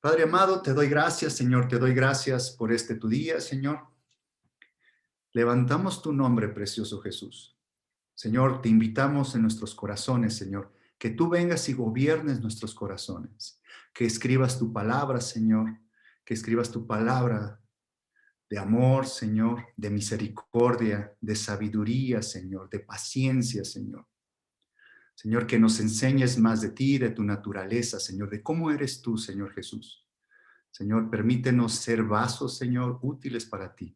Padre amado, te doy gracias, Señor, te doy gracias por este tu día, Señor. Levantamos tu nombre, precioso Jesús. Señor, te invitamos en nuestros corazones, Señor, que tú vengas y gobiernes nuestros corazones, que escribas tu palabra, Señor, que escribas tu palabra de amor, Señor, de misericordia, de sabiduría, Señor, de paciencia, Señor. Señor, que nos enseñes más de ti, de tu naturaleza, Señor, de cómo eres tú, Señor Jesús. Señor, permítenos ser vasos, Señor, útiles para ti.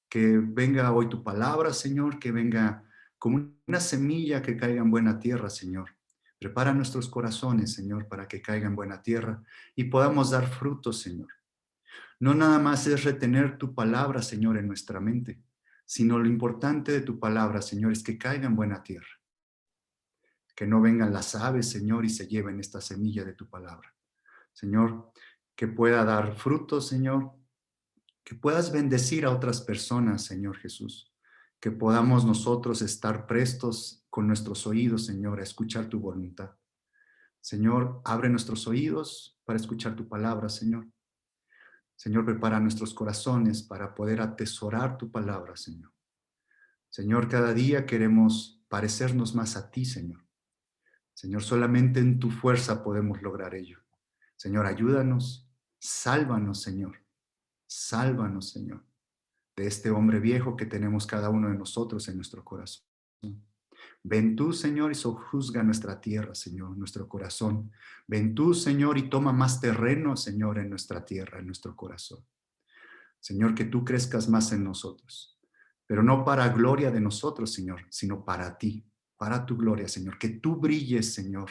Que venga hoy tu palabra, Señor, que venga como una semilla que caiga en buena tierra, Señor. Prepara nuestros corazones, Señor, para que caiga en buena tierra y podamos dar frutos, Señor. No nada más es retener tu palabra, Señor, en nuestra mente, sino lo importante de tu palabra, Señor, es que caiga en buena tierra. Que no vengan las aves, Señor, y se lleven esta semilla de tu palabra. Señor, que pueda dar frutos, Señor, que puedas bendecir a otras personas, Señor Jesús, que podamos nosotros estar prestos con nuestros oídos, Señor, a escuchar tu voluntad. Señor, abre nuestros oídos para escuchar tu palabra, Señor. Señor, prepara nuestros corazones para poder atesorar tu palabra, Señor. Señor, cada día queremos parecernos más a ti, Señor. Señor, solamente en tu fuerza podemos lograr ello. Señor, ayúdanos, sálvanos, Señor. Sálvanos, Señor, de este hombre viejo que tenemos cada uno de nosotros en nuestro corazón. Ven tú, Señor, y sojuzga nuestra tierra, Señor, nuestro corazón. Ven tú, Señor, y toma más terreno, Señor, en nuestra tierra, en nuestro corazón. Señor, que tú crezcas más en nosotros, pero no para gloria de nosotros, Señor, sino para ti, para tu gloria, Señor. Que tú brilles, Señor,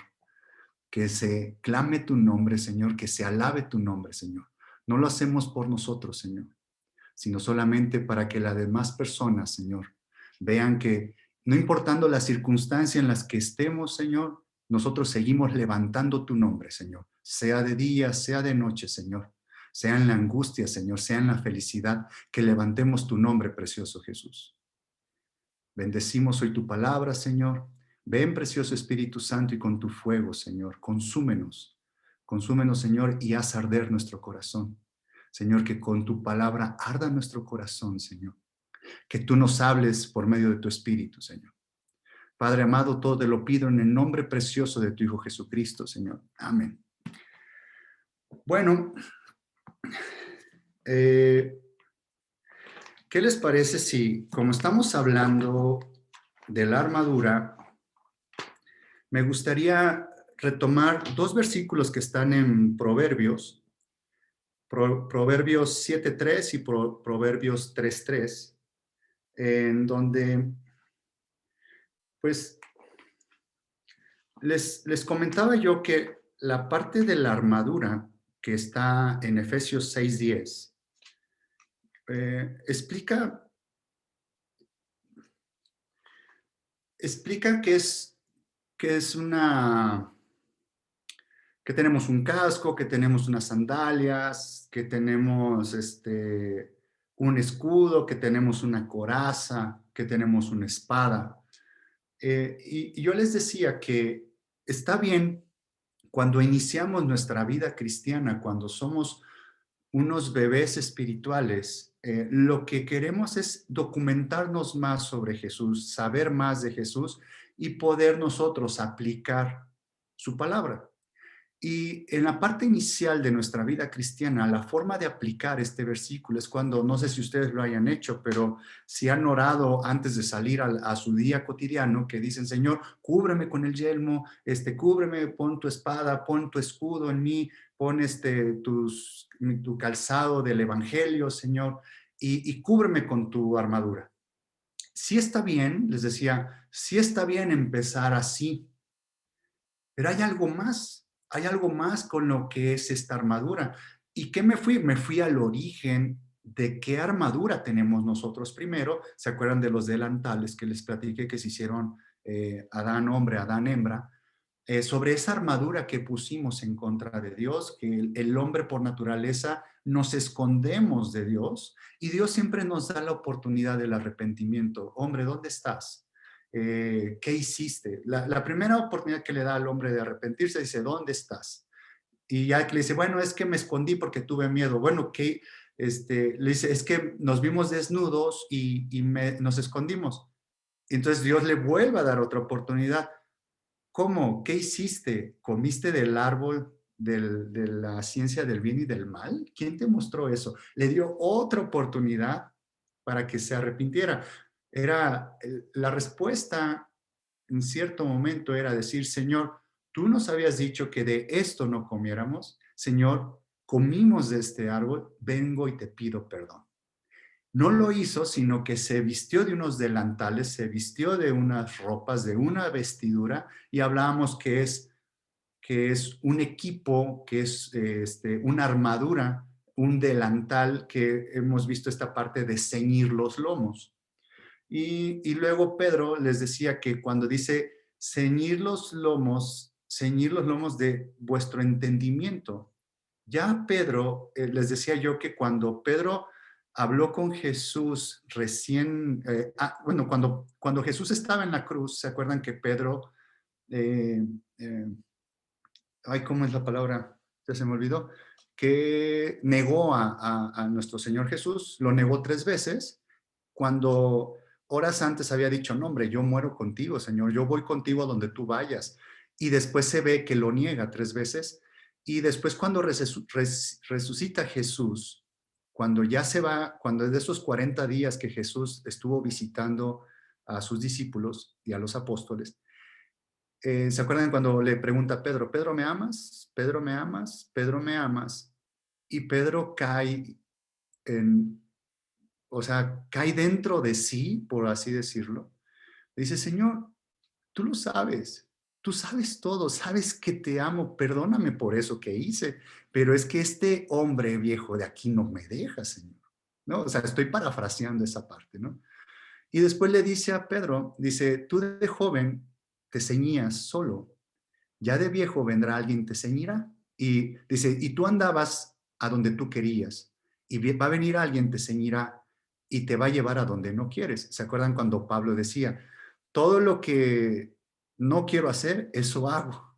que se clame tu nombre, Señor, que se alabe tu nombre, Señor. No lo hacemos por nosotros, Señor, sino solamente para que las demás personas, Señor, vean que no importando la circunstancia en las que estemos, Señor, nosotros seguimos levantando tu nombre, Señor, sea de día, sea de noche, Señor, sea en la angustia, Señor, sea en la felicidad, que levantemos tu nombre, precioso Jesús. Bendecimos hoy tu palabra, Señor. Ven, precioso Espíritu Santo, y con tu fuego, Señor, consúmenos. Consúmenos, Señor, y haz arder nuestro corazón. Señor, que con tu palabra arda nuestro corazón, Señor. Que tú nos hables por medio de tu Espíritu, Señor. Padre amado, todo te lo pido en el nombre precioso de tu Hijo Jesucristo, Señor. Amén. Bueno, eh, ¿qué les parece si, como estamos hablando de la armadura, me gustaría retomar dos versículos que están en Proverbios, Proverbios 7:3 y Proverbios 3:3, en donde, pues, les comentaba yo que la parte de la armadura que está en Efesios 6:10 explica, explica que es una, que tenemos un casco, que tenemos unas sandalias, que tenemos un escudo, que tenemos una coraza, que tenemos una espada. Y yo les decía que está bien cuando iniciamos nuestra vida cristiana, cuando somos unos bebés espirituales, lo que queremos es documentarnos más sobre Jesús, saber más de Jesús y poder nosotros aplicar su palabra. Y en la parte inicial de nuestra vida cristiana, la forma de aplicar este versículo es cuando, no sé si ustedes lo hayan hecho, pero si han orado antes de salir a su día cotidiano, que dicen, Señor, cúbreme con el yelmo, cúbreme, pon tu espada, pon tu escudo en mí, pon tu calzado del evangelio, Señor, y cúbreme con tu armadura. Sí está bien, les decía, sí está bien empezar así, pero hay algo más con lo que es esta armadura. ¿Y qué me fui? Me fui al origen de qué armadura tenemos nosotros primero. ¿Se acuerdan de los delantales que les platiqué que se hicieron Adán hombre, Adán hembra? Sobre esa armadura que pusimos en contra de Dios, que el hombre por naturaleza nos escondemos de Dios y Dios siempre nos da la oportunidad del arrepentimiento. Hombre, ¿dónde estás? ¿Qué hiciste? La primera oportunidad que le da al hombre de arrepentirse dice, ¿dónde estás? Y ya que le dice, bueno, es que me escondí porque tuve miedo. Bueno, ¿qué? Le dice, es que nos vimos desnudos y nos escondimos. Entonces Dios le vuelve a dar otra oportunidad. ¿Cómo? ¿Qué hiciste? ¿Comiste del árbol de la ciencia del bien y del mal? ¿Quién te mostró eso? Le dio otra oportunidad para que se arrepintiera. La respuesta en cierto momento era decir, Señor, tú nos habías dicho que de esto no comiéramos. Señor, comimos de este árbol, vengo y te pido perdón. No lo hizo, sino que se vistió de unos delantales, se vistió de unas ropas, de una vestidura, y hablábamos que es un equipo, que es una armadura, un delantal, que hemos visto esta parte de ceñir los lomos. Y luego Pedro les decía que cuando dice ceñir los lomos de vuestro entendimiento. Ya Pedro, les decía yo que cuando Pedro habló con Jesús recién, bueno, cuando Jesús estaba en la cruz, ¿se acuerdan que Pedro, eh, eh, ay, ¿cómo es la palabra? Ya se me olvidó, que negó a nuestro Señor Jesús, lo negó 3 veces, cuando horas antes había dicho, no, hombre, yo muero contigo, Señor, yo voy contigo a donde tú vayas. Y después se ve que lo niega 3 veces. Y después cuando resucita Jesús, cuando ya se va, cuando es de esos 40 días que Jesús estuvo visitando a sus discípulos y a los apóstoles, ¿se acuerdan cuando le pregunta a Pedro, Pedro, ¿me amas? Pedro, ¿me amas? Pedro, ¿me amas? Y Pedro cae en, o sea, cae dentro de sí, por así decirlo. Dice, Señor, tú lo sabes, tú sabes todo, sabes que te amo, perdóname por eso que hice, pero es que este hombre viejo de aquí no me deja, Señor. ¿No? O sea, estoy parafraseando esa parte, ¿no? Y después le dice a Pedro, dice, tú de joven te ceñías solo, ya de viejo vendrá alguien, te ceñirá. Y dice, y tú andabas a donde tú querías, y va a venir alguien, te ceñirá y te va a llevar a donde no quieres. ¿Se acuerdan cuando Pablo decía, todo lo que no quiero hacer, eso hago?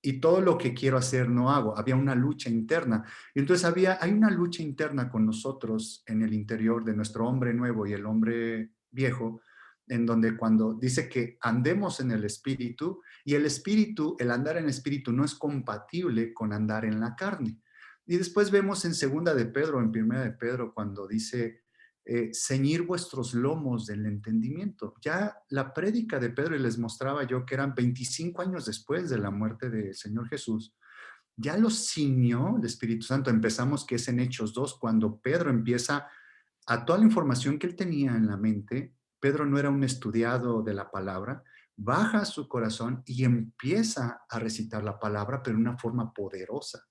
Y todo lo que quiero hacer no hago. Había una lucha interna. Y entonces hay una lucha interna con nosotros en el interior de nuestro hombre nuevo y el hombre viejo, en donde cuando dice que andemos en el espíritu, y el espíritu, el andar en espíritu no es compatible con andar en la carne. Y después vemos en segunda de Pedro, en primera de Pedro, cuando dice, ceñir vuestros lomos del entendimiento. Ya la prédica de Pedro, y les mostraba yo que eran 25 años después de la muerte del Señor Jesús, ya lo ciñó el Espíritu Santo. Empezamos que es en Hechos 2, cuando Pedro empieza a toda la información que él tenía en la mente. Pedro no era un estudiado de la palabra, baja a su corazón y empieza a recitar la palabra, pero de una forma poderosa.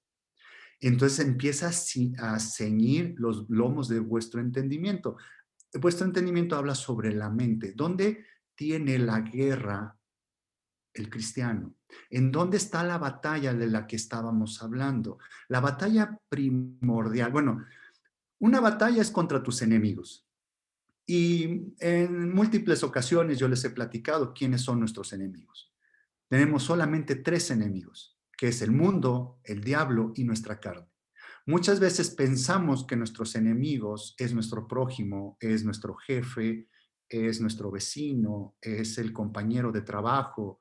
Entonces empieza a ceñir los lomos de vuestro entendimiento. Vuestro entendimiento habla sobre la mente. ¿Dónde tiene la guerra el cristiano? ¿En dónde está la batalla de la que estábamos hablando? La batalla primordial. Bueno, una batalla es contra tus enemigos. Y en múltiples ocasiones yo les he platicado quiénes son nuestros enemigos. Tenemos solamente 3 enemigos, que es el mundo, el diablo y nuestra carne. Muchas veces pensamos que nuestros enemigos es nuestro prójimo, es nuestro jefe, es nuestro vecino, es el compañero de trabajo,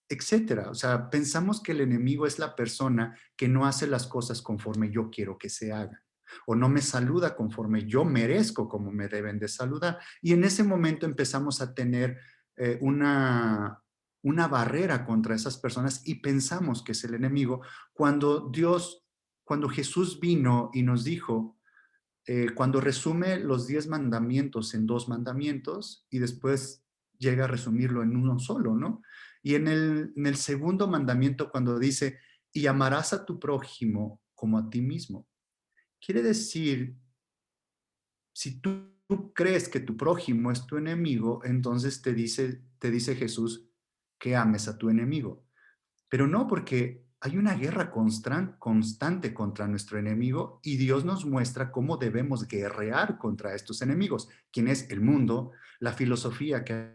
etcétera. O sea, pensamos que el enemigo es la persona que no hace las cosas conforme yo quiero que se hagan, o no me saluda conforme yo merezco como me deben de saludar. Y en ese momento empezamos a tener una barrera contra esas personas y pensamos que es el enemigo, cuando cuando Jesús vino y nos dijo, cuando resume los 10 mandamientos en 2 mandamientos y después llega a resumirlo en uno solo, ¿no? Y en el segundo mandamiento, cuando dice, y amarás a tu prójimo como a ti mismo, quiere decir, si tú crees que tu prójimo es tu enemigo, entonces te dice Jesús que ames a tu enemigo. Pero no, porque hay una guerra constante contra nuestro enemigo, y Dios nos muestra cómo debemos guerrear contra estos enemigos, quien es el mundo, la filosofía que hay en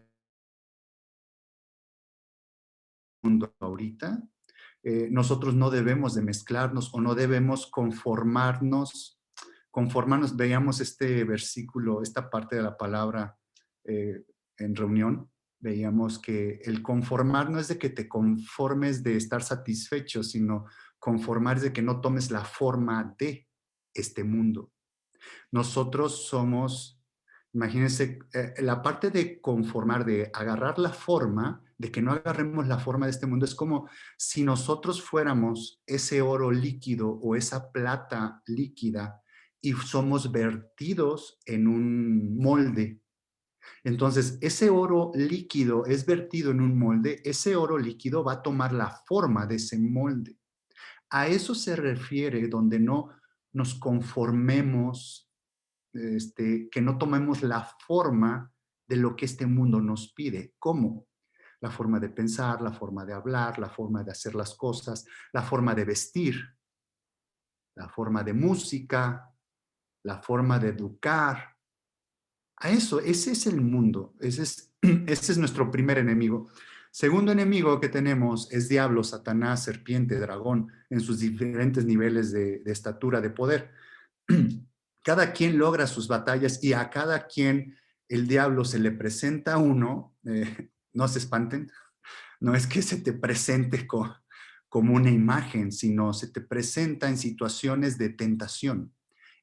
el mundo ahorita, nosotros no debemos de mezclarnos o no debemos conformarnos. Veíamos este versículo, esta parte de la palabra en reunión, veíamos que el conformar no es de que te conformes de estar satisfecho, sino conformar es de que no tomes la forma de este mundo. Nosotros somos, imagínense, la parte de conformar, de agarrar la forma, de que no agarremos la forma de este mundo, es como si nosotros fuéramos ese oro líquido o esa plata líquida y somos vertidos en un molde. Entonces, ese oro líquido es vertido en un molde, ese oro líquido va a tomar la forma de ese molde. A eso se refiere donde no nos conformemos, que no tomemos la forma de lo que este mundo nos pide. ¿Cómo? La forma de pensar, la forma de hablar, la forma de hacer las cosas, la forma de vestir, la forma de música, la forma de educar. A eso, ese es el mundo, ese es nuestro primer enemigo. Segundo enemigo que tenemos es diablo, Satanás, serpiente, dragón, en sus diferentes niveles de estatura, de poder. Cada quien logra sus batallas y a cada quien el diablo se le presenta a uno, no se espanten, no es que se te presente como una imagen, sino se te presenta en situaciones de tentación.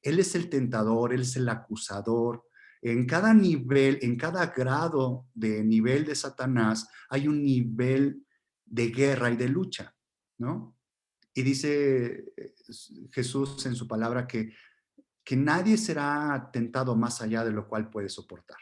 Él es el tentador, él es el acusador. En cada nivel, en cada grado de nivel de Satanás, hay un nivel de guerra y de lucha, ¿no? Y dice Jesús en su palabra que nadie será tentado más allá de lo cual puede soportar.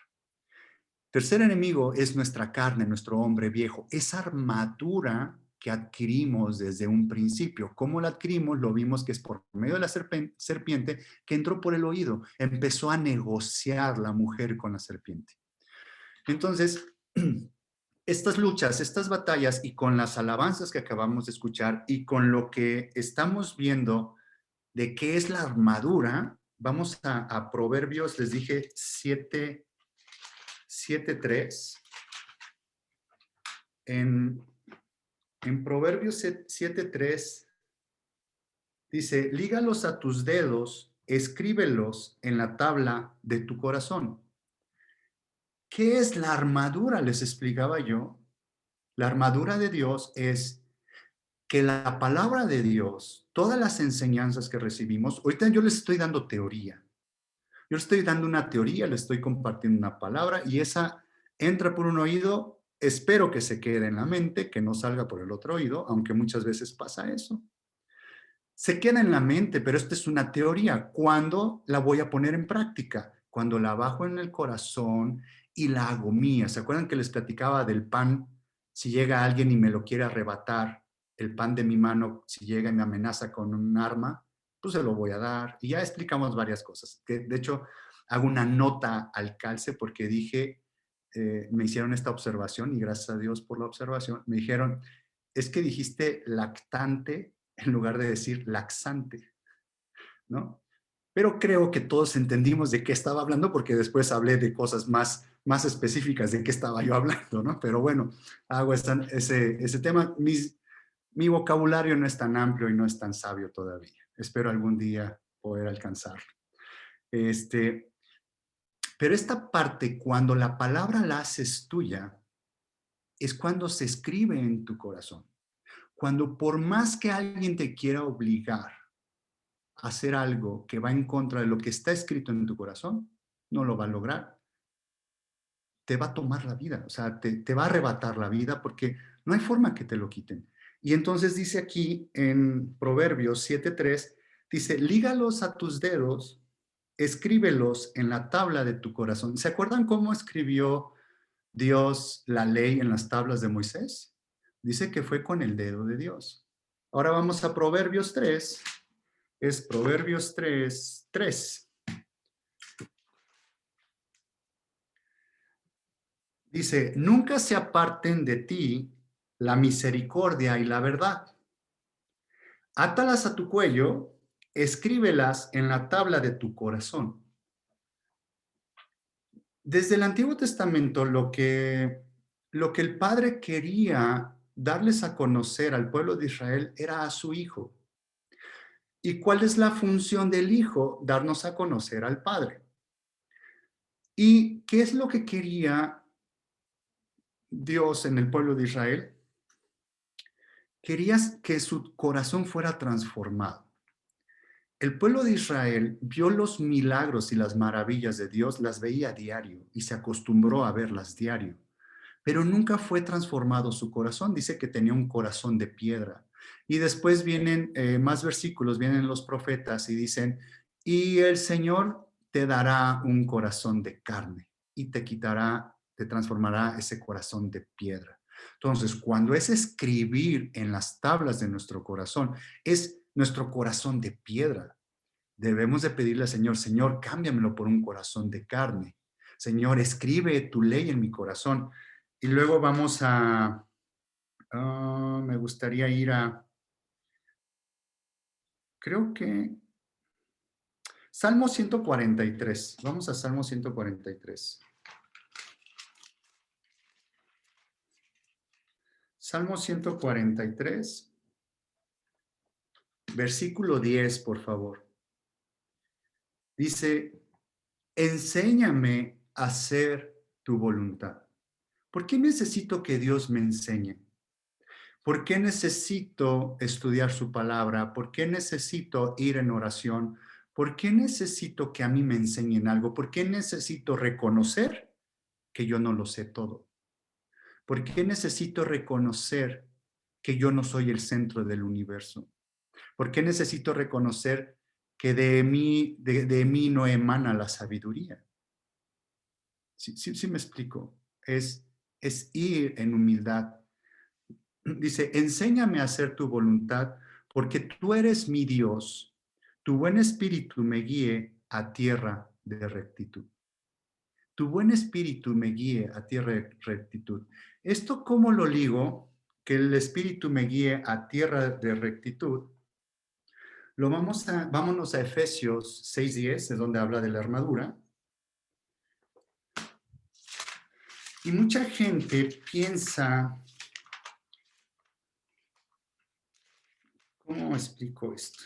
Tercer enemigo es nuestra carne, nuestro hombre viejo, esa armadura que adquirimos desde un principio. ¿Cómo la adquirimos? Lo vimos que es por medio de la serpiente que entró por el oído. Empezó a negociar la mujer con la serpiente. Entonces, estas luchas, estas batallas y con las alabanzas que acabamos de escuchar y con lo que estamos viendo de qué es la armadura, vamos a Proverbios, les dije 7:3. En Proverbios 7:3 dice, lígalos a tus dedos, escríbelos en la tabla de tu corazón. ¿Qué es la armadura? Les explicaba yo. La armadura de Dios es que la palabra de Dios, todas las enseñanzas que recibimos, ahorita yo les estoy dando teoría. Yo les estoy dando una teoría, les estoy compartiendo una palabra y esa entra por un oído, espero que se quede en la mente, que no salga por el otro oído, aunque muchas veces pasa eso. Se queda en la mente, pero esta es una teoría. ¿Cuándo la voy a poner en práctica? Cuando la bajo en el corazón y la hago mía. ¿Se acuerdan que les platicaba del pan? Si llega alguien y me lo quiere arrebatar, el pan de mi mano, si llega y me amenaza con un arma, pues se lo voy a dar. Y ya explicamos varias cosas. De hecho, hago una nota al calce porque dije, me hicieron esta observación y gracias a Dios por la observación, me dijeron, es que dijiste lactante en lugar de decir laxante, ¿no? Pero creo que todos entendimos de qué estaba hablando porque después hablé de cosas más específicas de qué estaba yo hablando, ¿no? Pero bueno, hago ese tema. Mi vocabulario no es tan amplio y no es tan sabio todavía. Espero algún día poder alcanzarlo. Pero esta parte, cuando la palabra la haces tuya, es cuando se escribe en tu corazón. Cuando por más que alguien te quiera obligar a hacer algo que va en contra de lo que está escrito en tu corazón, no lo va a lograr. Te va a tomar la vida, o sea, te va a arrebatar la vida porque no hay forma que te lo quiten. Y entonces dice aquí en Proverbios 7:3, dice, lígalos a tus dedos, escríbelos en la tabla de tu corazón. ¿Se acuerdan cómo escribió Dios la ley en las tablas de Moisés? Dice que fue con el dedo de Dios. Ahora vamos a Proverbios 3, es Proverbios 3:3. Dice, nunca se aparten de ti la misericordia y la verdad. Átalas a tu cuello, escríbelas en la tabla de tu corazón. Desde el Antiguo Testamento, lo que el Padre quería darles a conocer al pueblo de Israel era a su Hijo. ¿Y cuál es la función del Hijo? Darnos a conocer al Padre. ¿Y qué es lo que quería Dios en el pueblo de Israel? Quería que su corazón fuera transformado. El pueblo de Israel vio los milagros y las maravillas de Dios, las veía a diario y se acostumbró a verlas diario, pero nunca fue transformado su corazón. Dice que tenía un corazón de piedra. Y después vienen más versículos, vienen los profetas y dicen, y el Señor te dará un corazón de carne y te quitará, te transformará ese corazón de piedra. Entonces, cuando es escribir en las tablas de nuestro corazón, es nuestro corazón de piedra. Debemos de pedirle al Señor, Señor, cámbiamelo por un corazón de carne. Señor, escribe tu ley en mi corazón. Y luego vamos a, me gustaría ir a, creo que, Salmo 143. Vamos a Salmo 143. Salmo 143, versículo 10, por favor. Dice, enséñame a hacer tu voluntad. ¿Por qué necesito que Dios me enseñe? ¿Por qué necesito estudiar su palabra? ¿Por qué necesito ir en oración? ¿Por qué necesito que a mí me enseñen algo? ¿Por qué necesito reconocer que yo no lo sé todo? ¿Por qué necesito reconocer que yo no soy el centro del universo? ¿Por qué necesito reconocer que de mí no emana la sabiduría? Sí me explico. Es ir en humildad. Dice, enséñame a hacer tu voluntad, porque tú eres mi Dios. Tu buen espíritu me guíe a tierra de rectitud. Tu buen espíritu me guíe a tierra de rectitud. ¿Esto cómo lo ligo? Que el espíritu me guíe a tierra de rectitud. Vámonos a Efesios 6:10, es donde habla de la armadura. Y mucha gente piensa, ¿cómo explico esto?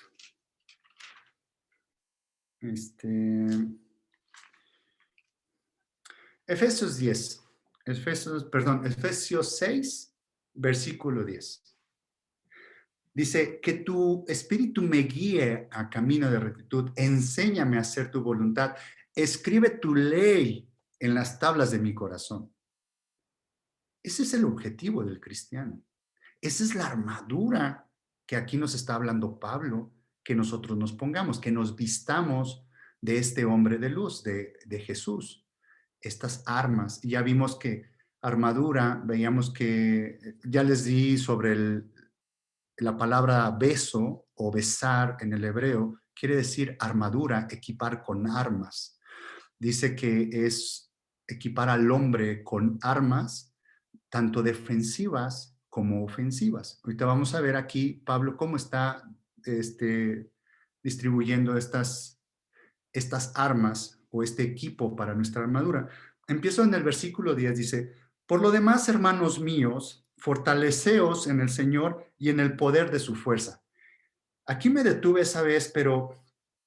Efesios 10, Efesios 6, versículo 10. Dice, que tu espíritu me guíe a camino de rectitud, enséñame a hacer tu voluntad, escribe tu ley en las tablas de mi corazón. Ese es el objetivo del cristiano. Esa es la armadura que aquí nos está hablando Pablo, que nosotros nos pongamos, que nos vistamos de este hombre de luz, de Jesús. Estas armas. Y ya vimos que armadura, veíamos que ya les di sobre la palabra beso o besar en el hebreo, quiere decir armadura, equipar con armas. Dice que es equipar al hombre con armas, tanto defensivas como ofensivas. Ahorita vamos a ver aquí, Pablo, cómo está distribuyendo estas armas o este equipo para nuestra armadura. Empiezo en el versículo 10, dice, por lo demás, hermanos míos, fortaleceos en el Señor y en el poder de su fuerza. Aquí me detuve esa vez, pero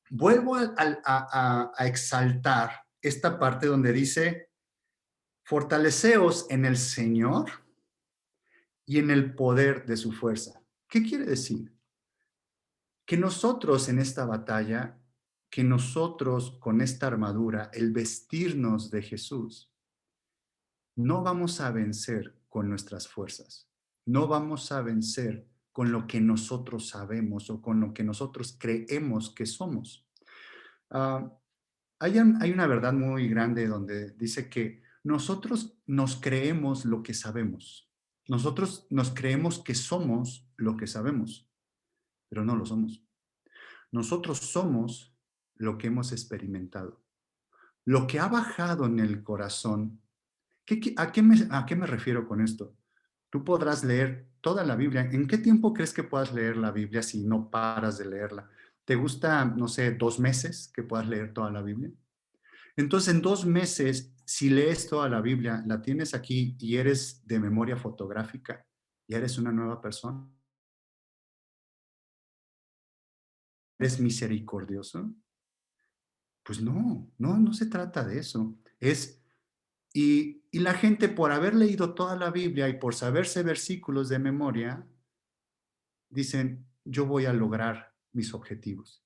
vuelvo a exaltar esta parte donde dice, fortaleceos en el Señor y en el poder de su fuerza. ¿Qué quiere decir? Que nosotros en esta batalla, que nosotros con esta armadura, el vestirnos de Jesús, no vamos a vencer con nuestras fuerzas, no vamos a vencer con lo que nosotros sabemos o con lo que nosotros creemos que somos. Uh, hay una verdad muy grande donde dice que nosotros nos creemos lo que sabemos. Nosotros nos creemos que somos lo que sabemos, pero no lo somos. Nosotros somos lo que hemos experimentado. Lo que ha bajado en el corazón. ¿A qué me refiero con esto? Tú podrás leer toda la Biblia. ¿En qué tiempo crees que puedas leer la Biblia si no paras de leerla? ¿Te gusta, no sé, 2 meses que puedas leer toda la Biblia? Entonces, en 2 meses, si lees toda la Biblia, la tienes aquí y eres de memoria fotográfica, ¿Ya eres una nueva persona? ¿Eres misericordioso? Pues no se trata de eso. Y la gente por haber leído toda la Biblia y por saberse versículos de memoria, dicen, yo voy a lograr mis objetivos.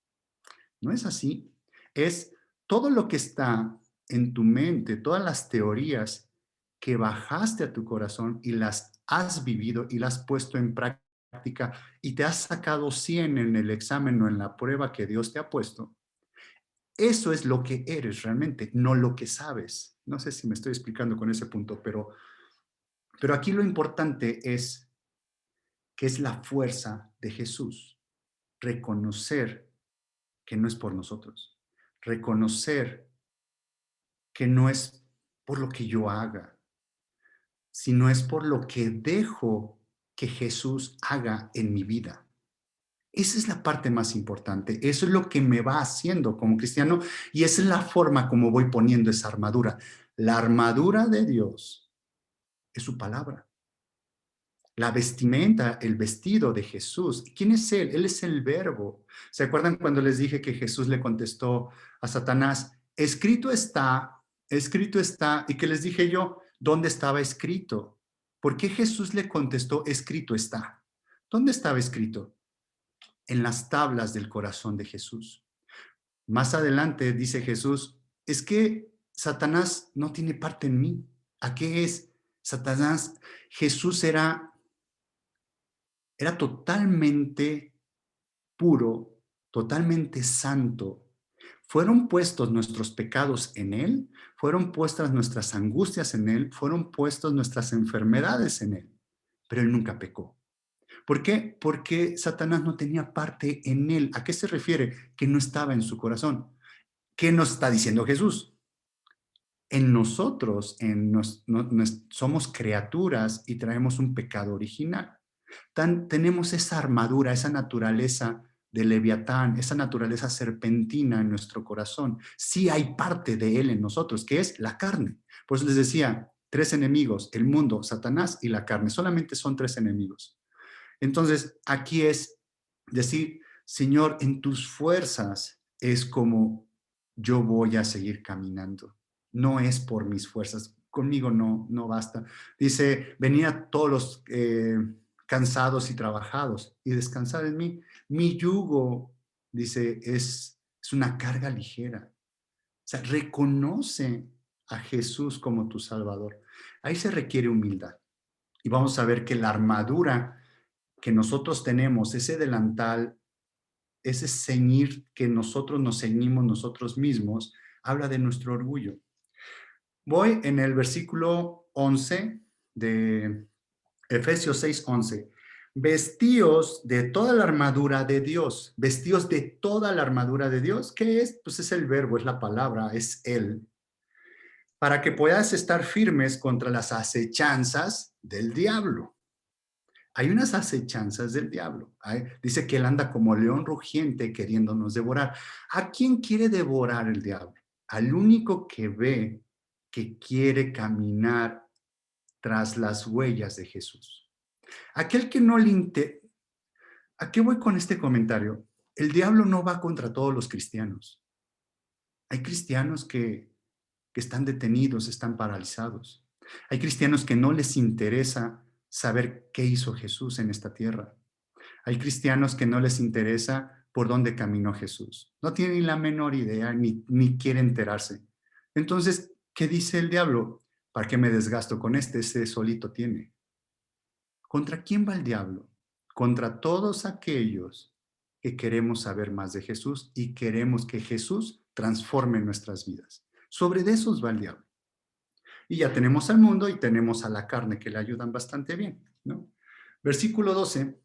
No es así. Es todo lo que está en tu mente, todas las teorías que bajaste a tu corazón y las has vivido y las has puesto en práctica y te has sacado 100 en el examen o en la prueba que Dios te ha puesto. Eso es lo que eres realmente, no lo que sabes. No sé si me estoy explicando con ese punto, pero aquí lo importante es que es la fuerza de Jesús. Reconocer que no es por nosotros. Reconocer que no es por lo que yo haga, sino es por lo que dejo que Jesús haga en mi vida. Esa es la parte más importante. Eso es lo que me va haciendo como cristiano y esa es la forma como voy poniendo esa armadura. La armadura de Dios es su palabra. La vestimenta, el vestido de Jesús. ¿Quién es Él? Él es el verbo. ¿Se acuerdan cuando les dije que Jesús le contestó a Satanás, escrito está, y que les dije yo, ¿dónde estaba escrito? ¿Por qué Jesús le contestó, escrito está? ¿Dónde estaba escrito? En las tablas del corazón de Jesús. Más adelante dice Jesús, es que Satanás no tiene parte en mí. ¿A qué es? Satanás, Jesús era totalmente puro, totalmente santo. Fueron puestos nuestros pecados en Él, fueron puestas nuestras angustias en Él, fueron puestas nuestras enfermedades en Él, pero Él nunca pecó. ¿Por qué? Porque Satanás no tenía parte en Él. ¿A qué se refiere? Que no estaba en su corazón. ¿Qué nos está diciendo Jesús? En nosotros somos criaturas y traemos un pecado original. Tenemos esa armadura, esa naturaleza de Leviatán, esa naturaleza serpentina en nuestro corazón. Sí hay parte de él en nosotros, que es la carne. Por eso les decía, 3 enemigos, el mundo, Satanás y la carne. Solamente son 3 enemigos. Entonces, aquí es decir, Señor, en tus fuerzas es como yo voy a seguir caminando. No es por mis fuerzas. Conmigo no basta. Dice, venid todos los cansados y trabajados y descansar en mí. Mi yugo, dice, es una carga ligera. O sea, reconoce a Jesús como tu Salvador. Ahí se requiere humildad. Y vamos a ver que la armadura que nosotros tenemos, ese delantal, ese ceñir que nosotros nos ceñimos nosotros mismos, habla de nuestro orgullo. Voy en el versículo 11 de Efesios 6:11. Vestíos de toda la armadura de Dios. Vestíos de toda la armadura de Dios. ¿Qué es? Pues es el verbo, es la palabra, es Él. Para que puedas estar firmes contra las acechanzas del diablo. Hay unas acechanzas del diablo. Dice que él anda como león rugiente queriéndonos devorar. ¿A quién quiere devorar el diablo? Al único que ve que quiere caminar tras las huellas de Jesús. Aquel que no le interesa. ¿A qué voy con este comentario? El diablo no va contra todos los cristianos. Hay cristianos que están detenidos, están paralizados. Hay cristianos que no les interesa saber qué hizo Jesús en esta tierra. Hay cristianos que no les interesa por dónde caminó Jesús. No tienen ni la menor idea ni quieren enterarse. Entonces, ¿qué dice el diablo? ¿Para qué me desgasto con este? Ese solito tiene. ¿Contra quién va el diablo? Contra todos aquellos que queremos saber más de Jesús y queremos que Jesús transforme nuestras vidas. Sobre de esos va el diablo. Y ya tenemos al mundo y tenemos a la carne que le ayudan bastante bien, ¿no? Versículo 12.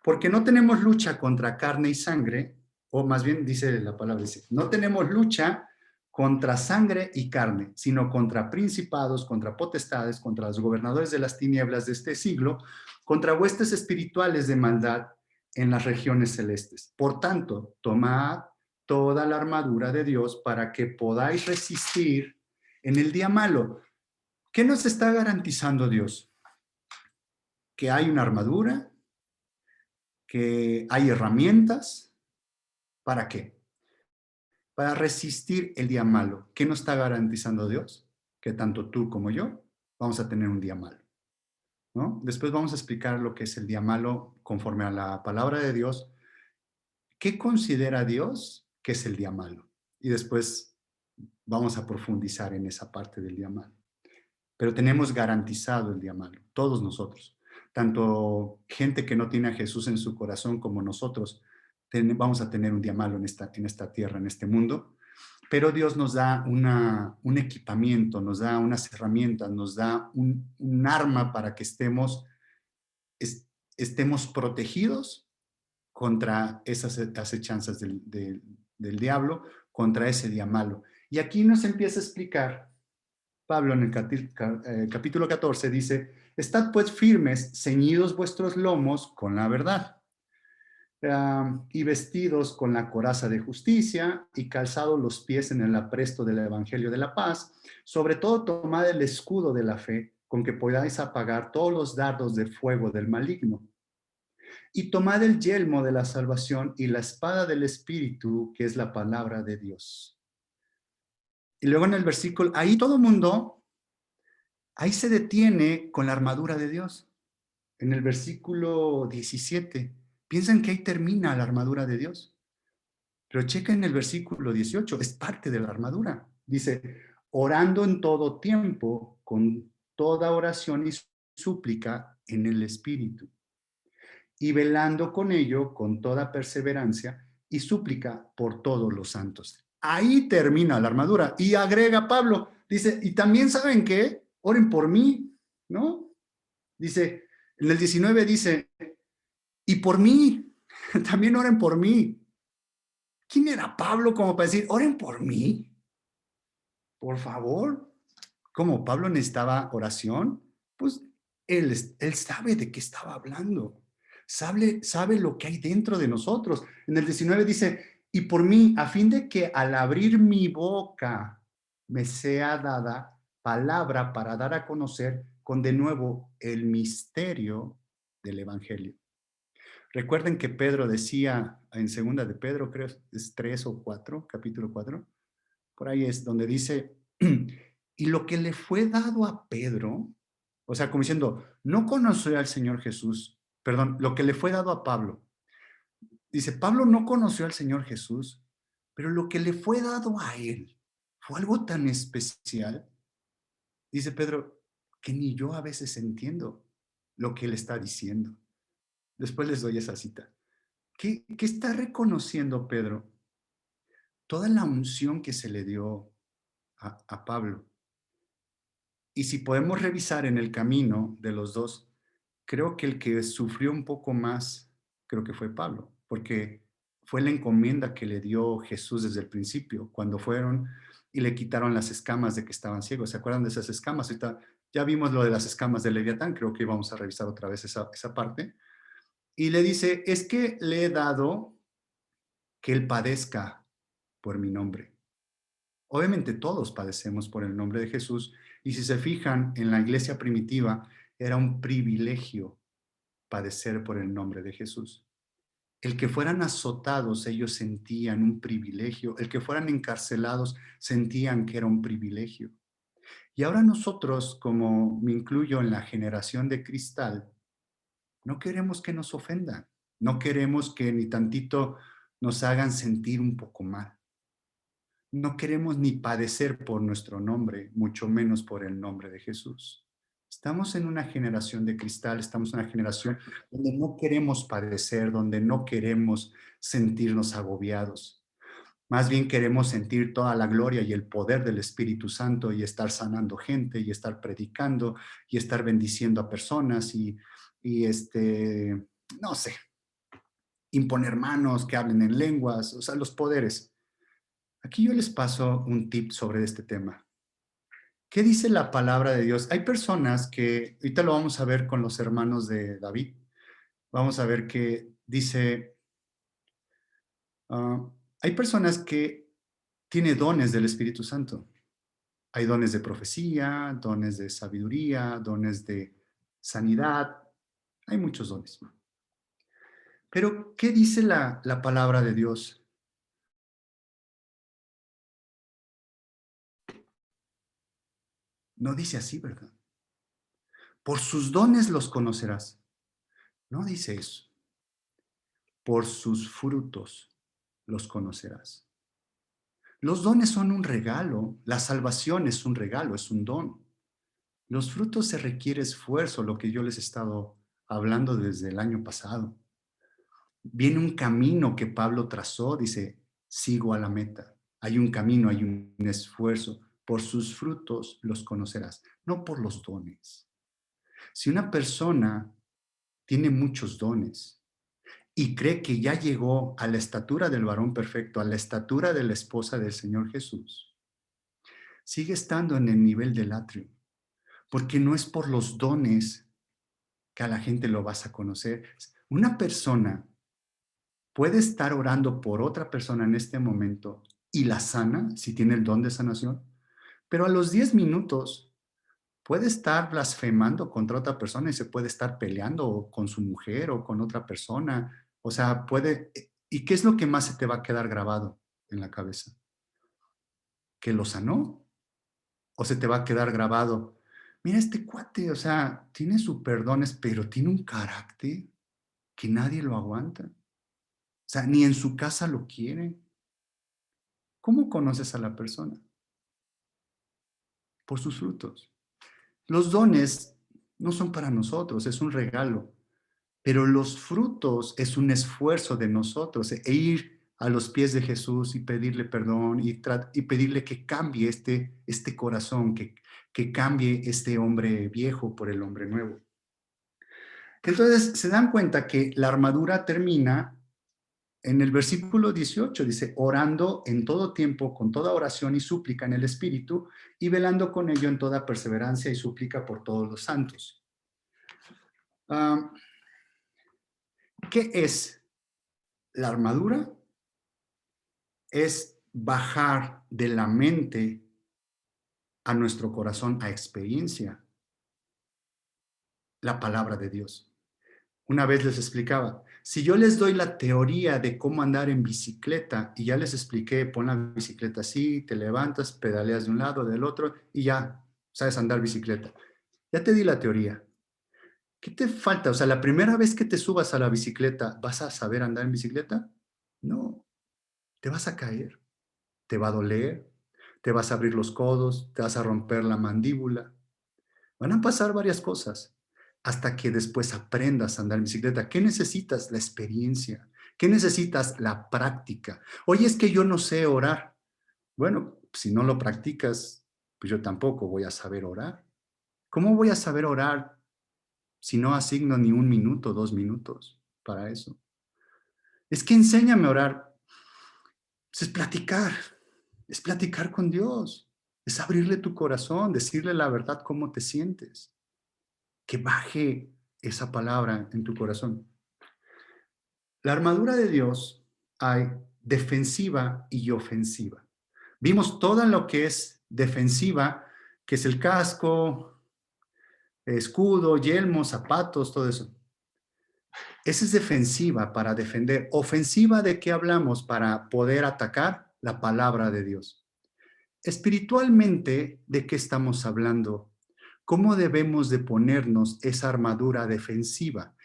Porque no tenemos lucha contra carne y sangre, o más bien dice la palabra, dice, no tenemos lucha contra sangre y carne, sino contra principados, contra potestades, contra los gobernadores de las tinieblas de este siglo, contra huestes espirituales de maldad en las regiones celestes. Por tanto, tomad toda la armadura de Dios para que podáis resistir en el día malo. ¿Qué nos está garantizando Dios? que hay una armadura, que hay herramientas. ¿Para qué? Para resistir el día malo. ¿Qué nos está garantizando Dios? Que tanto tú como yo vamos a tener un día malo, ¿no? Después vamos a explicar lo que es el día malo conforme a la palabra de Dios. ¿Qué considera Dios que es el día malo? Y después vamos a profundizar en esa parte del día malo. Pero tenemos garantizado el día malo, todos nosotros. Tanto gente que no tiene a Jesús en su corazón como nosotros vamos a tener un día malo en esta tierra, en este mundo. Pero Dios nos da un equipamiento, nos da unas herramientas, nos da un arma para que estemos protegidos contra esas acechanzas del diablo, contra ese día malo. Y aquí nos empieza a explicar Pablo en el capítulo 14 dice, estad pues firmes, ceñidos vuestros lomos con la verdad, y vestidos con la coraza de justicia, y calzados los pies en el apresto del evangelio de la paz, sobre todo tomad el escudo de la fe, con que podáis apagar todos los dardos de fuego del maligno. Y tomad el yelmo de la salvación y la espada del Espíritu, que es la palabra de Dios. Y luego en el versículo, ahí todo mundo, ahí se detiene con la armadura de Dios. En el versículo 17, piensan que ahí termina la armadura de Dios. Pero checa en el versículo 18, es parte de la armadura. Dice, orando en todo tiempo, con toda oración y súplica en el Espíritu, y velando con ello con toda perseverancia y súplica por todos los santos. Ahí termina la armadura. Y agrega Pablo, dice, y también saben qué, oren por mí, ¿no? Dice, en el 19 dice, y por mí, también oren por mí. ¿Quién era Pablo como para decir, oren por mí? Por favor. ¿Cómo Pablo necesitaba oración? Pues él sabe de qué estaba hablando. Sabe lo que hay dentro de nosotros. En el 19 dice, y por mí, a fin de que al abrir mi boca me sea dada palabra para dar a conocer con de nuevo el misterio del Evangelio. Recuerden que Pedro decía en segunda de Pedro, creo es 3 o 4, capítulo 4, por ahí es donde dice, y lo que le fue dado a Pedro, o sea, como diciendo, no conoció al Señor Jesús, perdón, lo que le fue dado a Pablo. Dice, Pablo no conoció al Señor Jesús, pero lo que le fue dado a él fue algo tan especial, dice Pedro, que ni yo a veces entiendo lo que él está diciendo. Después les doy esa cita. ¿Qué está reconociendo Pedro? Toda la unción que se le dio a Pablo. Y si podemos revisar en el camino de los dos, creo que el que sufrió un poco más, creo que fue Pablo, porque fue la encomienda que le dio Jesús desde el principio, cuando fueron y le quitaron las escamas de que estaban ciegos. ¿Se acuerdan de esas escamas? Ahorita ya vimos lo de las escamas de Leviatán, creo que vamos a revisar otra vez esa parte. Y le dice, es que le he dado que él padezca por mi nombre. Obviamente todos padecemos por el nombre de Jesús y si se fijan en la iglesia primitiva era un privilegio padecer por el nombre de Jesús. El que fueran azotados ellos sentían un privilegio, el que fueran encarcelados sentían que era un privilegio. Y ahora nosotros, como me incluyo en la generación de cristal, no queremos que nos ofendan, no queremos que ni tantito nos hagan sentir un poco mal. No queremos ni padecer por nuestro nombre, mucho menos por el nombre de Jesús. Estamos en una generación de cristal, estamos en una generación donde no queremos padecer, donde no queremos sentirnos agobiados. Más bien queremos sentir toda la gloria y el poder del Espíritu Santo y estar sanando gente y estar predicando y estar bendiciendo a personas y no sé, imponer manos, que hablen en lenguas, o sea, los poderes. Aquí yo les paso un tip sobre este tema. ¿Qué dice la palabra de Dios? Hay personas que, ahorita lo vamos a ver con los hermanos de David, vamos a ver que dice, hay personas que tienen dones del Espíritu Santo. Hay dones de profecía, dones de sabiduría, dones de sanidad, Hay muchos dones. Pero, ¿qué dice la palabra de Dios? No dice así, ¿verdad? Por sus dones los conocerás. No dice eso. Por sus frutos los conocerás. Los dones son un regalo. La salvación es un regalo, es un don. Los frutos se requiere esfuerzo, lo que yo les he estado hablando desde el año pasado. Viene un camino que Pablo trazó, dice, sigo a la meta. Hay un camino, hay un esfuerzo. Por sus frutos los conocerás, no por los dones. Si una persona tiene muchos dones y cree que ya llegó a la estatura del varón perfecto, a la estatura de la esposa del Señor Jesús, sigue estando en el nivel del atrio, porque no es por los dones que a la gente lo vas a conocer. Una persona puede estar orando por otra persona en este momento y la sana, si tiene el don de sanación, pero a los 10 minutos puede estar blasfemando contra otra persona y se puede estar peleando con su mujer o con otra persona. O sea, puede... ¿Y qué es lo que más se te va a quedar grabado en la cabeza? ¿Que lo sanó? ¿O se te va a quedar grabado? Mira, este cuate, o sea, tiene superdones, pero tiene un carácter que nadie lo aguanta. O sea, ni en su casa lo quiere. ¿Cómo conoces a la persona? Por sus frutos. Los dones no son para nosotros, es un regalo, pero los frutos es un esfuerzo de nosotros, ir a los pies de Jesús y pedirle perdón y pedirle que cambie este corazón, que cambie este hombre viejo por el hombre nuevo. Entonces, se dan cuenta que la armadura termina en el versículo 18, dice, orando en todo tiempo, con toda oración y súplica en el Espíritu, y velando con ello en toda perseverancia y súplica por todos los santos. ¿Qué es la armadura? Es bajar de la mente a nuestro corazón, a experiencia, la palabra de Dios. Una vez les explicaba, si yo les doy la teoría de cómo andar en bicicleta y ya les expliqué, pon la bicicleta así, te levantas, pedaleas de un lado, del otro y ya sabes andar bicicleta. Ya te di la teoría. ¿Qué te falta? O sea, la primera vez que te subas a la bicicleta, ¿vas a saber andar en bicicleta? No, te vas a caer, te va a doler, te vas a abrir los codos, te vas a romper la mandíbula. Van a pasar varias cosas hasta que después aprendas a andar en bicicleta. ¿Qué necesitas? La experiencia. ¿Qué necesitas? La práctica. Oye, es que yo no sé orar. Bueno, si no lo practicas, pues yo tampoco voy a saber orar. ¿Cómo voy a saber orar si no asigno ni 1 minuto, 2 minutos para eso? Es que enséñame a orar. Pues es platicar con Dios, es abrirle tu corazón, decirle la verdad cómo te sientes, que baje esa palabra en tu corazón. La armadura de Dios hay defensiva y ofensiva. Vimos todo lo que es defensiva, que es el casco, escudo, yelmo, zapatos, todo eso. Esa es defensiva para defender. Ofensiva, ¿de qué hablamos? Para poder atacar la palabra de Dios. Espiritualmente, ¿de qué estamos hablando? ¿Cómo debemos de ponernos esa armadura defensiva?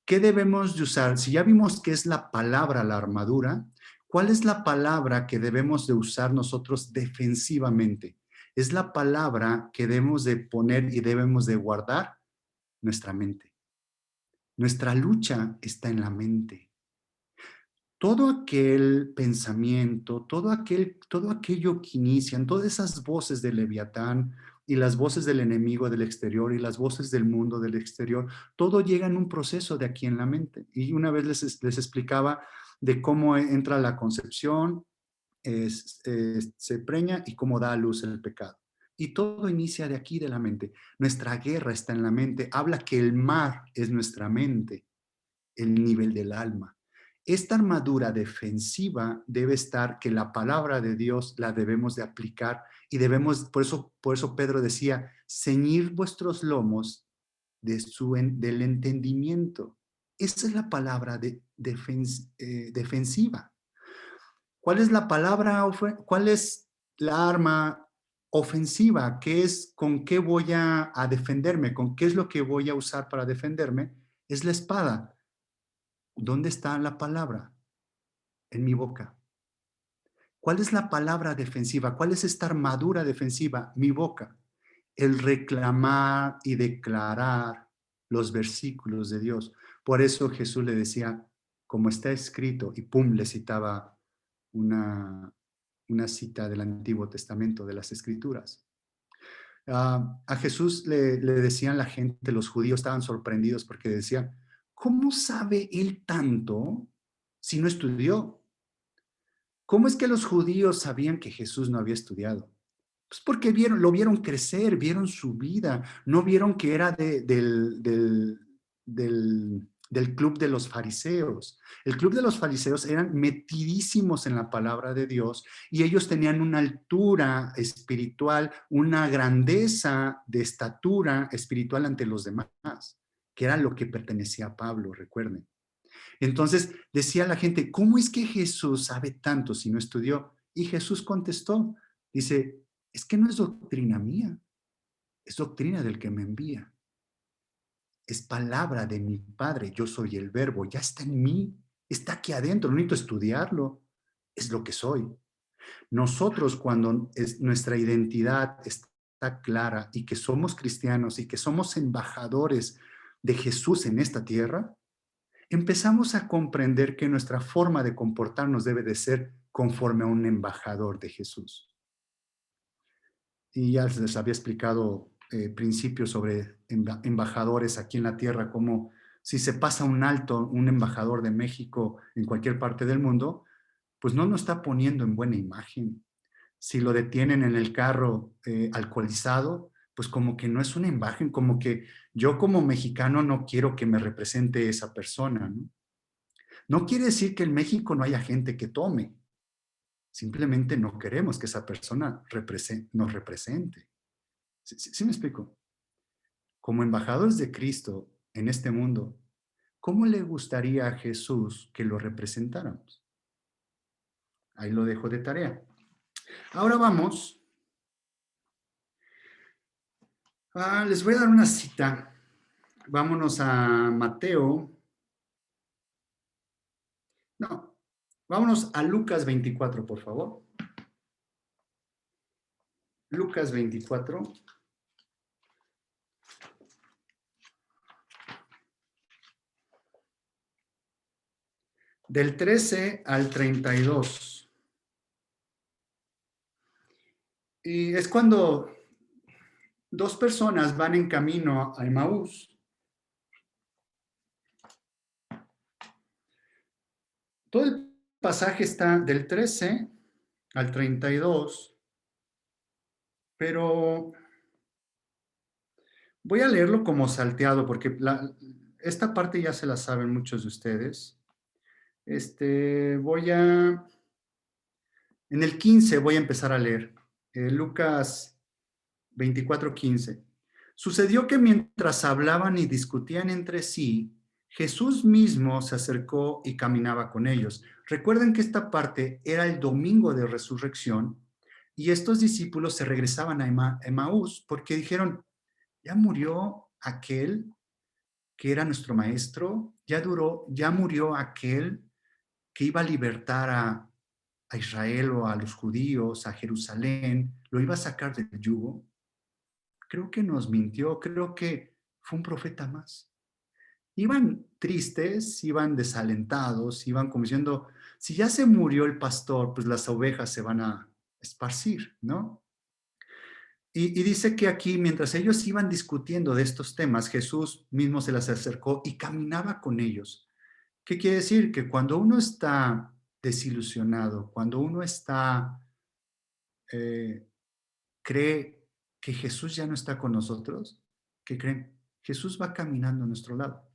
¿Qué debemos de usar? Si ya vimos qué es la palabra, la armadura, ¿cuál es la palabra que debemos de usar nosotros defensivamente? Es la palabra que debemos de poner y debemos de guardar nuestra mente. Nuestra lucha está en la mente. Todo aquel pensamiento, todo aquello que inician, todas esas voces del Leviatán y las voces del enemigo del exterior y las voces del mundo del exterior, todo llega en un proceso de aquí en la mente. Y una vez les explicaba de cómo entra la concepción, se preña y cómo da a luz el pecado. Y todo inicia de aquí, de la mente. Nuestra guerra está en la mente. Habla que el mar es nuestra mente, el nivel del alma. Esta armadura defensiva debe estar, que la palabra de Dios la debemos de aplicar y debemos, por eso Pedro decía, ceñir vuestros lomos del entendimiento. Esa es la palabra defensiva. ¿Cuál es la palabra, cuál es la arma ofensiva? ¿Qué es, con qué voy a defenderme? ¿Con qué es lo que voy a usar para defenderme? Es la espada. ¿Dónde está la palabra? En mi boca. ¿Cuál es la palabra defensiva? ¿Cuál es esta armadura defensiva? Mi boca. El reclamar y declarar los versículos de Dios. Por eso Jesús le decía, como está escrito, y pum, le citaba una cita del Antiguo Testamento, de las Escrituras. A Jesús le decían la gente, los judíos estaban sorprendidos porque decían, ¿cómo sabe él tanto si no estudió? ¿Cómo es que los judíos sabían que Jesús no había estudiado? Pues porque lo vieron crecer, vieron su vida, no vieron que era del club de los fariseos. El club de los fariseos eran metidísimos en la palabra de Dios y ellos tenían una altura espiritual, una grandeza de estatura espiritual ante los demás, que era lo que pertenecía a Pablo, recuerden. Entonces decía la gente, ¿cómo es que Jesús sabe tanto si no estudió? Y Jesús contestó, dice, es que no es doctrina mía, es doctrina del que me envía. Es palabra de mi Padre, yo soy el verbo, ya está en mí, está aquí adentro, no necesito estudiarlo, es lo que soy. Nosotros cuando nuestra identidad está clara y que somos cristianos y que somos embajadores de Jesús en esta tierra, empezamos a comprender que nuestra forma de comportarnos debe de ser conforme a un embajador de Jesús. Y ya les había explicado principios sobre embajadores aquí en la tierra, como si se pasa un alto un embajador de México en cualquier parte del mundo, pues no nos está poniendo en buena imagen. Si lo detienen en el carro alcoholizado, pues como que no es una imagen, como que yo como mexicano no quiero que me represente esa persona, ¿no? No quiere decir que en México no haya gente que tome. Simplemente no queremos que esa persona nos represente. ¿Sí me explico? Como embajadores de Cristo en este mundo, ¿cómo le gustaría a Jesús que lo representáramos? Ahí lo dejo de tarea. Ahora vamos. Les voy a dar una cita. Vámonos a Mateo. No, vámonos a Lucas 24, por favor. Lucas 24. Del 13 al 32. Y es cuando dos personas van en camino a Emaús. Todo el pasaje está del 13 al 32, pero voy a leerlo como salteado porque esta parte ya se la saben muchos de ustedes. En el 15 voy a empezar a leer. Lucas 24:15. Sucedió que mientras hablaban y discutían entre sí, Jesús mismo se acercó y caminaba con ellos. Recuerden que esta parte era el domingo de resurrección y estos discípulos se regresaban a Emaús porque dijeron, ya murió aquel que era nuestro maestro, ya murió aquel que iba a libertar a Israel o a los judíos, a Jerusalén, lo iba a sacar del yugo. Creo que nos mintió, creo que fue un profeta más. Iban tristes, iban desalentados, iban como diciendo, si ya se murió el pastor, pues las ovejas se van a esparcir, ¿no? Y dice que aquí, mientras ellos iban discutiendo de estos temas, Jesús mismo se les acercó y caminaba con ellos. ¿Qué quiere decir? Que cuando uno está desilusionado, cuando uno cree que Jesús ya no está con nosotros, ¿qué creen? Jesús va caminando a nuestro lado.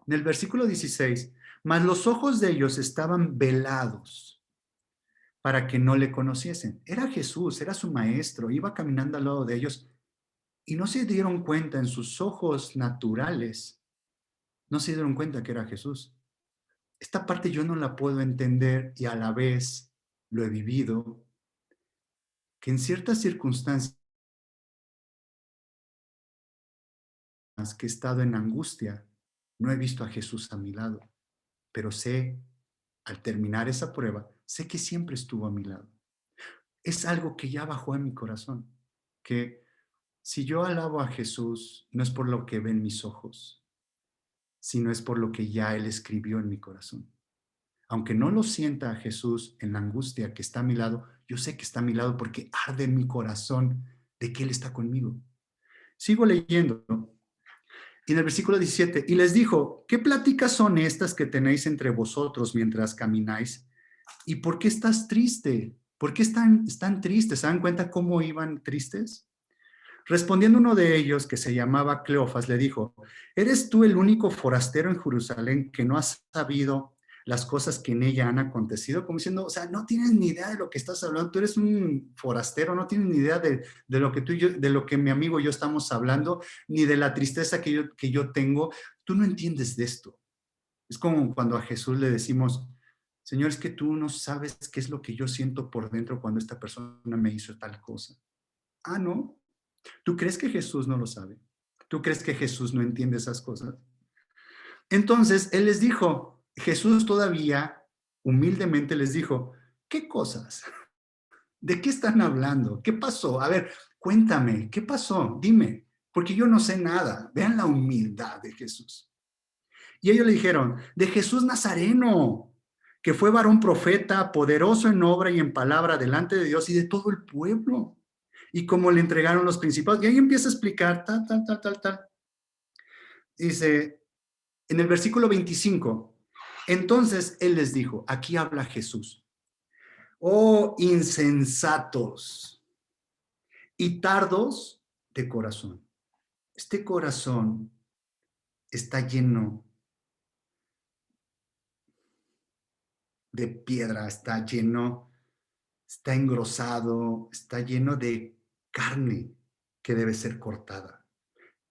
En el versículo 16, mas los ojos de ellos estaban velados para que no le conociesen. Era Jesús, era su maestro, iba caminando al lado de ellos y no se dieron cuenta en sus ojos naturales, no se dieron cuenta que era Jesús. Esta parte yo no la puedo entender y a la vez lo he vivido, que en ciertas circunstancias que he estado en angustia, no he visto a Jesús a mi lado, pero sé, al terminar esa prueba, sé que siempre estuvo a mi lado. Es algo que ya bajó en mi corazón, que si yo alabo a Jesús, no es por lo que ven mis ojos, sino es por lo que ya Él escribió en mi corazón. Aunque no lo sienta a Jesús en la angustia que está a mi lado, yo sé que está a mi lado porque arde en mi corazón de que Él está conmigo. Sigo leyendo. Y en el versículo 17, y les dijo, ¿qué pláticas son estas que tenéis entre vosotros mientras camináis? ¿Y por qué estás triste? ¿Por qué están tristes? ¿Se dan cuenta cómo iban tristes? Respondiendo uno de ellos, que se llamaba Cleofas, le dijo, ¿eres tú el único forastero en Jerusalén que no has sabido las cosas que en ella han acontecido? Como diciendo, o sea, no tienes ni idea de lo que estás hablando, tú eres un forastero, no tienes ni idea de lo que tú y yo, de lo que mi amigo y yo estamos hablando, ni de la tristeza que yo tengo. Tú no entiendes de esto. Es como cuando a Jesús le decimos, Señor, es que tú no sabes qué es lo que yo siento por dentro cuando esta persona me hizo tal cosa. Ah, ¿no? ¿Tú crees que Jesús no lo sabe? ¿Tú crees que Jesús no entiende esas cosas? Entonces, Él les dijo, Jesús todavía humildemente les dijo, ¿qué cosas? ¿De qué están hablando? ¿Qué pasó? A ver, cuéntame, ¿qué pasó? Dime, porque yo no sé nada. Vean la humildad de Jesús. Y ellos le dijeron, de Jesús Nazareno, que fue varón profeta, poderoso en obra y en palabra delante de Dios y de todo el pueblo. Y como le entregaron los principados. Y ahí empieza a explicar, tal, tal, tal, tal, tal. Dice, en el versículo 25, entonces Él les dijo, aquí habla Jesús, oh insensatos y tardos de corazón. Este corazón está lleno de piedra, está engrosado, está lleno de carne que debe ser cortada,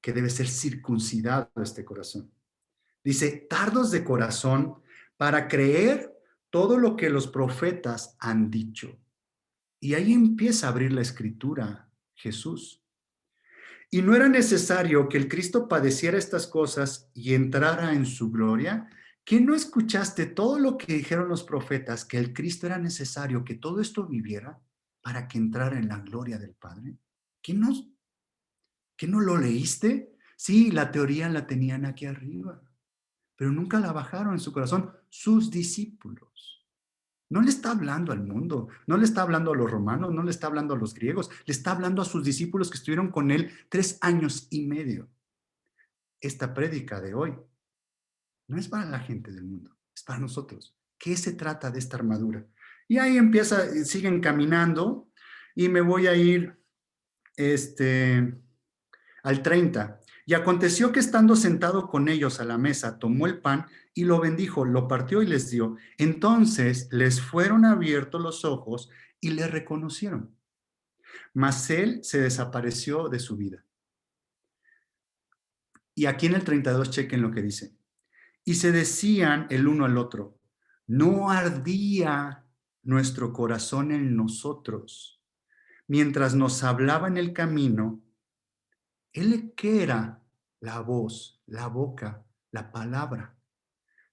que debe ser circuncidado este corazón. Dice, tardos de corazón para creer todo lo que los profetas han dicho. Y ahí empieza a abrir la escritura Jesús. Y no era necesario que el Cristo padeciera estas cosas y entrara en su gloria. ¿Que no escuchaste todo lo que dijeron los profetas, que el Cristo era necesario que todo esto viviera para que entrara en la gloria del Padre? ¿Que no, que no lo leíste? Sí, la teoría la tenían aquí arriba, pero nunca la bajaron en su corazón sus discípulos. No le está hablando al mundo, no le está hablando a los romanos, no le está hablando a los griegos, le está hablando a sus discípulos que estuvieron con él 3 años y medio. Esta prédica de hoy no es para la gente del mundo, es para nosotros. ¿Qué se trata de esta armadura? Y ahí empieza, siguen caminando y me voy a ir al 30. Y aconteció que estando sentado con ellos a la mesa, tomó el pan y lo bendijo, lo partió y les dio. Entonces les fueron abiertos los ojos y le reconocieron. Mas él se desapareció de su vida. Y aquí en el 32 chequen lo que dice. Y se decían el uno al otro, no ardía nuestro corazón en nosotros mientras nos hablaba en el camino. Él que era la voz, la boca, la palabra.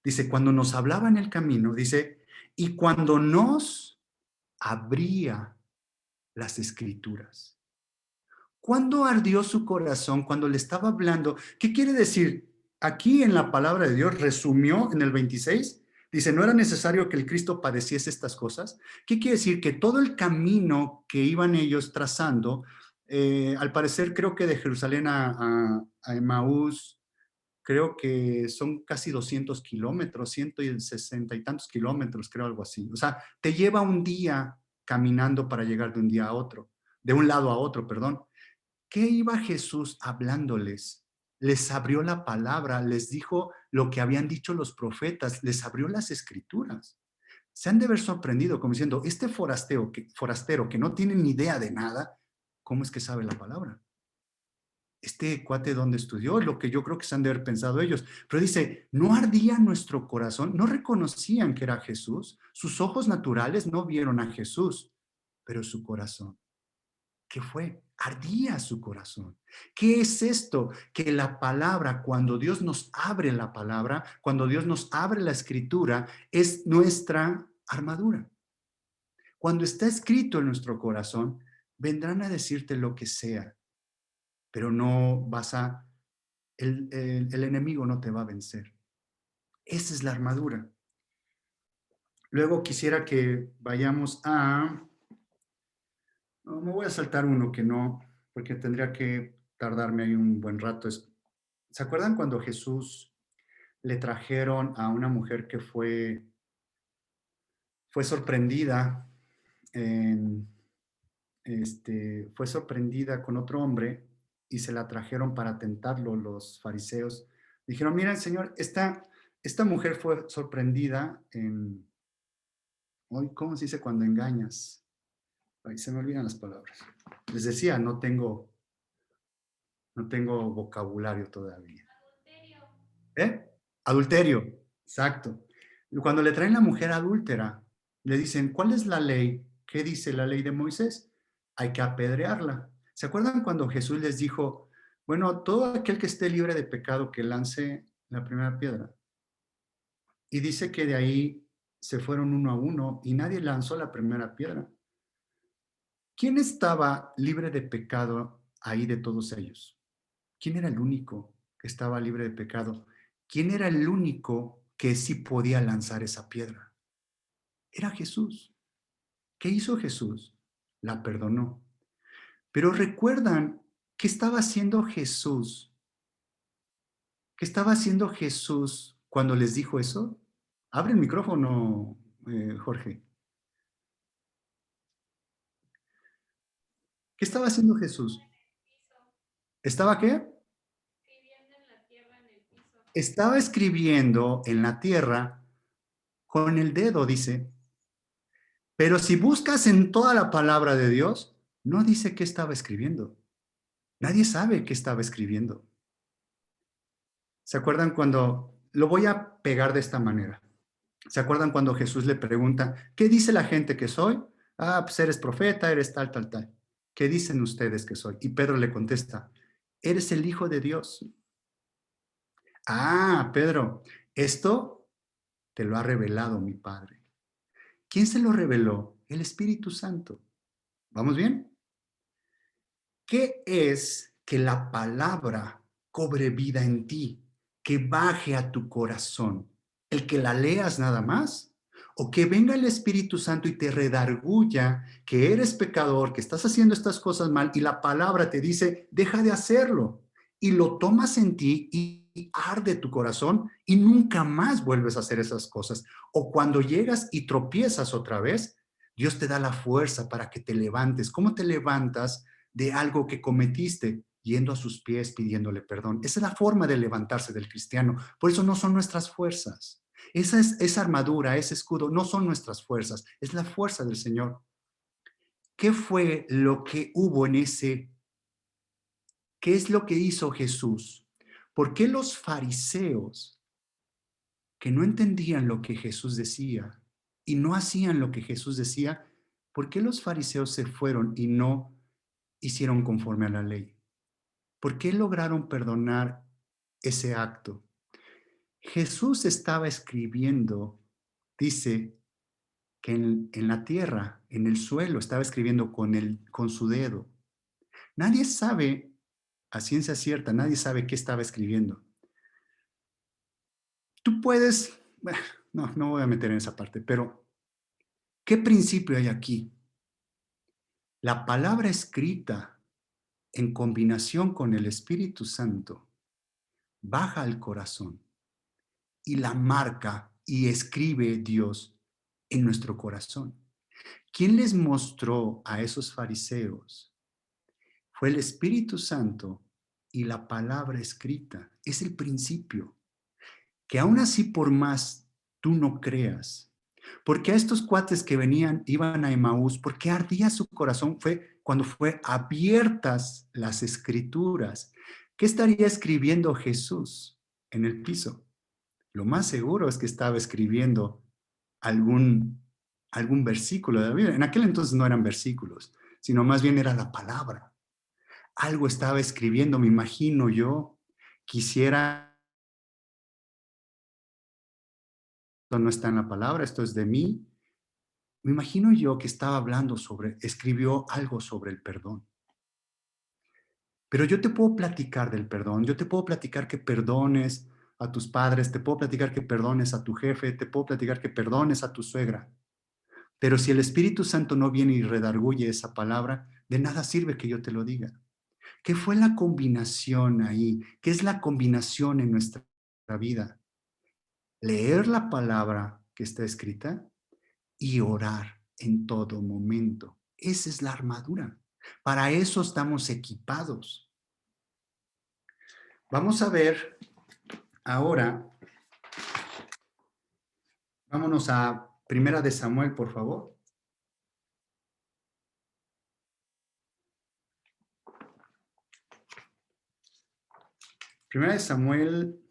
Dice, cuando nos hablaba en el camino, dice, y cuando nos abría las escrituras. ¿Cuándo ardió su corazón cuando le estaba hablando? ¿Qué quiere decir? Aquí en la palabra de Dios resumió en el 26, dice, no era necesario que el Cristo padeciese estas cosas. ¿Qué quiere decir? Que todo el camino que iban ellos trazando, al parecer creo que de Jerusalén a Emaús, creo que son casi 200 kilómetros, 160 y tantos kilómetros, creo algo así. O sea, te lleva un día caminando para llegar de un día a otro, de un lado a otro, perdón. ¿Qué iba Jesús hablándoles? Les abrió la palabra, les dijo lo que habían dicho los profetas, les abrió las escrituras. Se han de haber sorprendido como diciendo, este forastero que no tiene ni idea de nada, ¿cómo es que sabe la palabra? este cuate donde estudió, lo que yo creo que se han de haber pensado ellos. Pero dice, no ardía nuestro corazón, no reconocían que era Jesús, sus ojos naturales no vieron a Jesús, pero su corazón, ¿qué fue? Ardía su corazón. ¿Qué es esto? Que la palabra, cuando Dios nos abre la palabra, cuando Dios nos abre la escritura, es nuestra armadura. Cuando está escrito en nuestro corazón, vendrán a decirte lo que sea, pero no vas a, el enemigo no te va a vencer. Esa es la armadura. Luego quisiera que vayamos a, no, me voy a saltar uno que no, porque tendría que tardarme ahí un buen rato. ¿Se acuerdan cuando Jesús le trajeron a una mujer que fue sorprendida en, fue sorprendida con otro hombre y se la trajeron para tentarlo los fariseos? Dijeron, miren, Señor, esta mujer fue sorprendida en, hoy, ¿cómo se dice cuando engañas? Ahí se me olvidan las palabras. Les decía, no tengo vocabulario todavía. ¿Eh? Adulterio, exacto. Cuando le traen la mujer adúltera, le dicen, ¿cuál es la ley? ¿Qué dice la ley de Moisés? Hay que apedrearla. ¿Se acuerdan cuando Jesús les dijo, bueno, todo aquel que esté libre de pecado que lance la primera piedra? Y dice que de ahí se fueron uno a uno y nadie lanzó la primera piedra. ¿Quién estaba libre de pecado ahí de todos ellos? ¿Quién era el único que estaba libre de pecado? ¿Quién era el único que sí podía lanzar esa piedra? Era Jesús. ¿Qué hizo Jesús? La perdonó. Pero recuerdan, ¿qué estaba haciendo Jesús? ¿Qué estaba haciendo Jesús cuando les dijo eso? Abre el micrófono, Jorge. ¿Qué estaba haciendo Jesús? ¿Estaba qué? Estaba escribiendo en la tierra con el dedo, dice. Pero si buscas en toda la palabra de Dios, no dice qué estaba escribiendo. Nadie sabe qué estaba escribiendo. ¿Se acuerdan cuando, lo voy a pegar de esta manera? ¿Se acuerdan cuando Jesús le pregunta, ¿qué dice la gente que soy? Ah, pues eres profeta, eres tal, tal, tal. ¿Qué dicen ustedes que soy? Y Pedro le contesta, eres el Hijo de Dios. Ah, Pedro, esto te lo ha revelado mi Padre. ¿Quién se lo reveló? El Espíritu Santo. ¿Vamos bien? ¿Qué es que la palabra cobre vida en ti, que baje a tu corazón? ¿El que la leas nada más? ¿O que venga el Espíritu Santo y te redarguya que eres pecador, que estás haciendo estas cosas mal y la palabra te dice, deja de hacerlo? Y lo tomas en ti y arde tu corazón y nunca más vuelves a hacer esas cosas. O cuando llegas y tropiezas otra vez, Dios te da la fuerza para que te levantes. ¿Cómo te levantas de algo que cometiste? Yendo a sus pies pidiéndole perdón. Esa es la forma de levantarse del cristiano. Por eso no son nuestras fuerzas. Esa armadura, ese escudo, no son nuestras fuerzas, es la fuerza del Señor. ¿Qué fue lo que hubo en ese? ¿Qué es lo que hizo Jesús? ¿Por qué los fariseos que no entendían lo que Jesús decía y no hacían lo que Jesús decía, por qué los fariseos se fueron y no hicieron conforme a la ley? ¿Por qué lograron perdonar ese acto? Jesús estaba escribiendo, dice, que en la tierra, en el suelo, estaba escribiendo con su dedo. Nadie sabe, a ciencia cierta, nadie sabe qué estaba escribiendo. Tú puedes, bueno, no voy a meter en esa parte, pero ¿qué principio hay aquí? La palabra escrita en combinación con el Espíritu Santo baja al corazón y la marca y escribe Dios en nuestro corazón. ¿Quién les mostró a esos fariseos? Fue el Espíritu Santo y la palabra escrita. Es el principio. Que aún así, por más tú no creas, porque a estos cuates que venían, iban a Emaús, porque ardía su corazón, fue cuando fue abiertas las escrituras, ¿qué estaría escribiendo Jesús en el piso? Lo más seguro es que estaba escribiendo algún, algún versículo de la Biblia. En aquel entonces no eran versículos, sino más bien era la palabra. Algo estaba escribiendo, me imagino yo. Quisiera, esto no está en la palabra, esto es de mí. Me imagino yo que estaba hablando sobre, escribió algo sobre el perdón. Pero yo te puedo platicar del perdón, yo te puedo platicar que perdones a tus padres, te puedo platicar que perdones a tu jefe, te puedo platicar que perdones a tu suegra. Pero si el Espíritu Santo no viene y redarguye esa palabra, de nada sirve que yo te lo diga. ¿Qué fue la combinación ahí? ¿Qué es la combinación en nuestra vida? Leer la palabra que está escrita y orar en todo momento. Esa es la armadura. Para eso estamos equipados. Vamos a ver ahora, vámonos a Primera de Samuel, por favor. Primera de Samuel.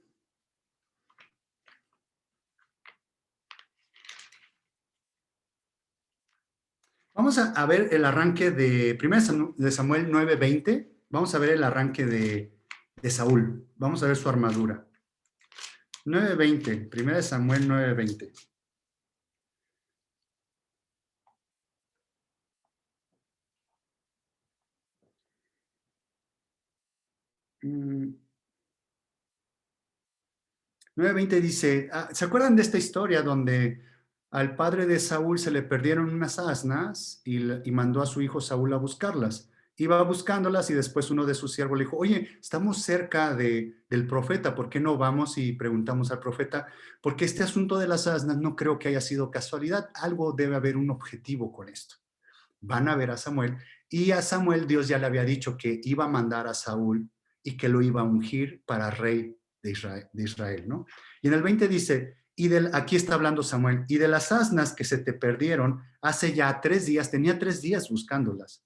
Vamos a ver el arranque de Primera de Samuel 9:20. Vamos a ver el arranque de Saúl. Vamos a ver su armadura. 9:20. Primera de Samuel 9:20. Mm, 9:20 dice, ¿se acuerdan de esta historia donde al padre de Saúl se le perdieron unas asnas y mandó a su hijo Saúl a buscarlas? Iba buscándolas y después uno de sus siervos le dijo, oye, estamos cerca del profeta, ¿por qué no vamos y preguntamos al profeta? Porque este asunto de las asnas no creo que haya sido casualidad, algo debe haber un objetivo con esto. Van a ver a Samuel y a Samuel Dios ya le había dicho que iba a mandar a Saúl y que lo iba a ungir para rey de Israel, ¿no? Y en el 20 dice, aquí está hablando Samuel, y de las asnas que se te perdieron hace ya 3 días, tenía 3 días buscándolas.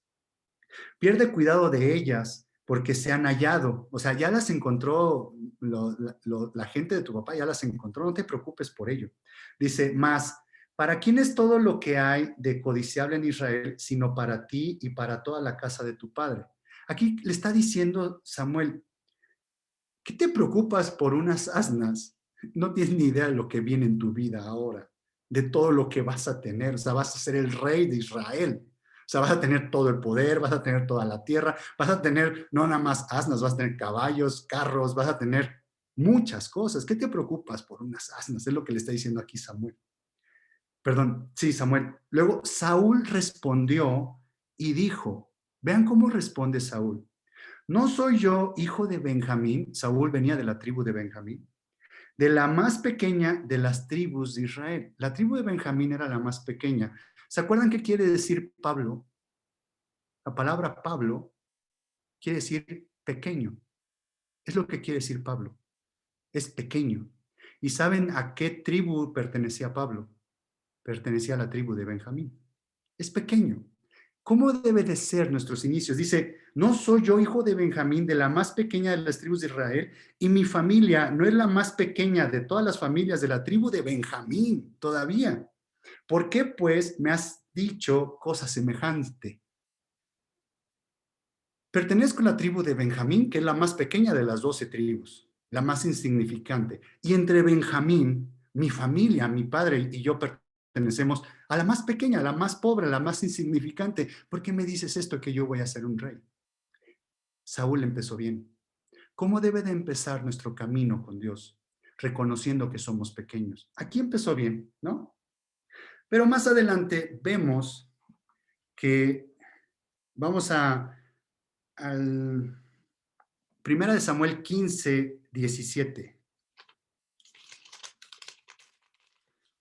Pierde cuidado de ellas porque se han hallado, o sea, ya las encontró la gente de tu papá, ya las encontró, no te preocupes por ello. Dice, más, ¿para quién es todo lo que hay de codiciable en Israel, sino para ti y para toda la casa de tu padre? Aquí le está diciendo Samuel, ¿qué te preocupas por unas asnas? No tienes ni idea de lo que viene en tu vida ahora, de todo lo que vas a tener. O sea, vas a ser el rey de Israel. O sea, vas a tener todo el poder, vas a tener toda la tierra, vas a tener no nada más asnas, vas a tener caballos, carros, vas a tener muchas cosas. ¿Qué te preocupas por unas asnas? Es lo que le está diciendo aquí Samuel. Perdón, sí, Samuel. Luego Saúl respondió y dijo, vean cómo responde Saúl. ¿No soy yo hijo de Benjamín? Saúl venía de la tribu de Benjamín, de la más pequeña de las tribus de Israel. La tribu de Benjamín era la más pequeña. ¿Se acuerdan qué quiere decir Pablo? La palabra Pablo quiere decir pequeño. Es lo que quiere decir Pablo. Es pequeño. ¿Y saben a qué tribu pertenecía Pablo? Pertenecía a la tribu de Benjamín. Es pequeño. ¿Cómo debe de ser nuestros inicios? Dice, no soy yo hijo de Benjamín, de la más pequeña de las tribus de Israel, y mi familia no es la más pequeña de todas las familias de la tribu de Benjamín todavía. ¿Por qué pues me has dicho cosa semejante? Pertenezco a la tribu de Benjamín, que es la más pequeña de las 12 tribus, la más insignificante. Y entre Benjamín, mi familia, mi padre y yo pertenecemos a la más pequeña, a la más pobre, a la más insignificante. ¿Por qué me dices esto que yo voy a ser un rey? Saúl empezó bien. ¿Cómo debe de empezar nuestro camino con Dios? Reconociendo que somos pequeños. Aquí empezó bien, ¿no? Pero más adelante vemos que vamos al Primera de Samuel 15:17.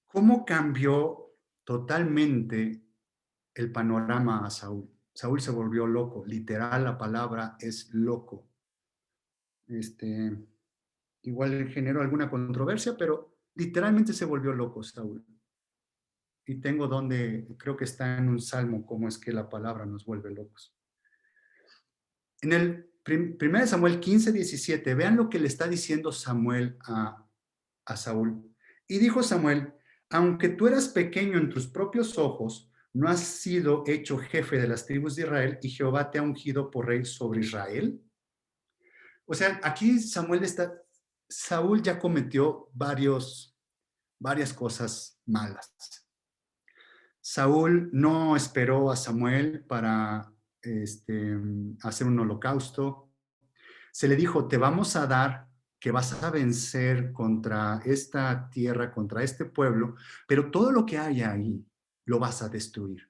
¿Cómo cambió totalmente el panorama a Saúl? Saúl se volvió loco, literal la palabra es loco. Igual generó alguna controversia, pero literalmente se volvió loco Saúl. Y tengo donde, creo que está en un salmo, cómo es que la palabra nos vuelve locos. En el 1 Samuel 15:17, vean lo que le está diciendo Samuel a Saúl. Y dijo Samuel, aunque tú eras pequeño en tus propios ojos, no has sido hecho jefe de las tribus de Israel y Jehová te ha ungido por rey sobre Israel. O sea, aquí Saúl ya cometió varias cosas malas. Saúl no esperó a Samuel para hacer un holocausto. Se le dijo, te vamos a dar que vas a vencer contra esta tierra, contra este pueblo, pero todo lo que haya ahí lo vas a destruir.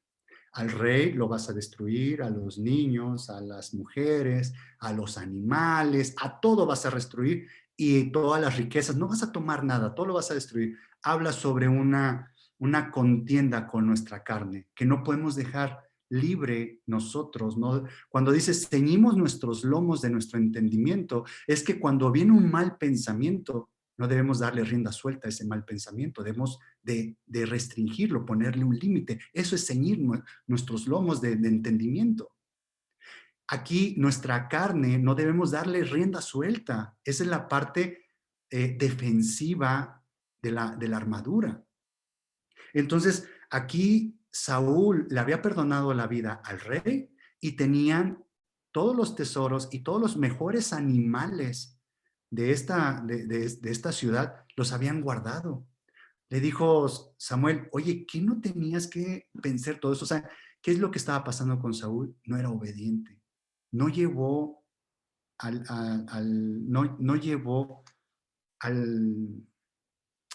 Al rey lo vas a destruir, a los niños, a las mujeres, a los animales, a todo vas a destruir y todas las riquezas, no vas a tomar nada, todo lo vas a destruir. Habla sobre una contienda con nuestra carne, que no podemos dejar libre nosotros, ¿no? Cuando dices ceñimos nuestros lomos de nuestro entendimiento, es que cuando viene un mal pensamiento, no debemos darle rienda suelta a ese mal pensamiento, debemos de restringirlo, ponerle un límite. Eso es ceñir nuestros lomos de entendimiento. Aquí nuestra carne no debemos darle rienda suelta. Esa es la parte defensiva de la armadura. Entonces, aquí Saúl le había perdonado la vida al rey y tenían todos los tesoros y todos los mejores animales de esta ciudad, los habían guardado. Le dijo Samuel, oye, ¿qué no tenías que vencer todo eso? O sea, ¿qué es lo que estaba pasando con Saúl? No era obediente. No llevó no llevó al,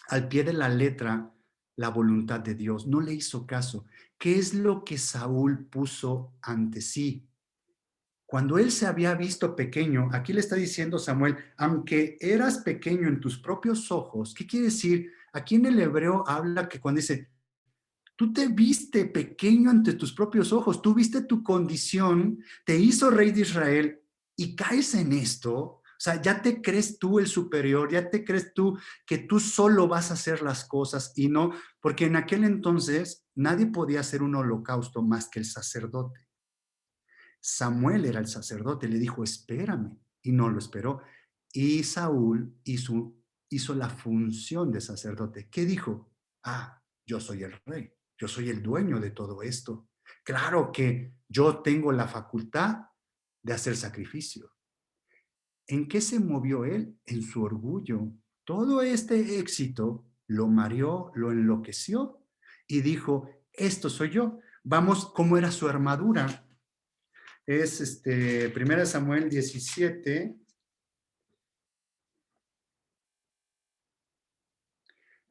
al pie de la letra la voluntad de Dios, no le hizo caso. ¿Qué es lo que Saúl puso ante sí? Cuando él se había visto pequeño, aquí le está diciendo Samuel, aunque eras pequeño en tus propios ojos, ¿qué quiere decir? Aquí en el hebreo habla que cuando dice, tú te viste pequeño ante tus propios ojos, tú viste tu condición, te hizo rey de Israel y caes en esto. O sea, ya te crees tú el superior, ya te crees tú que tú solo vas a hacer las cosas y no, porque en aquel entonces nadie podía hacer un holocausto más que el sacerdote. Samuel era el sacerdote, le dijo, espérame, y no lo esperó. Y Saúl hizo la función de sacerdote. ¿Qué dijo? Ah, yo soy el rey, yo soy el dueño de todo esto. Claro que yo tengo la facultad de hacer sacrificio. ¿En qué se movió él? En su orgullo. Todo este éxito lo mareó, lo enloqueció y dijo, esto soy yo. Vamos, ¿cómo era su armadura? Es 1 Samuel 17,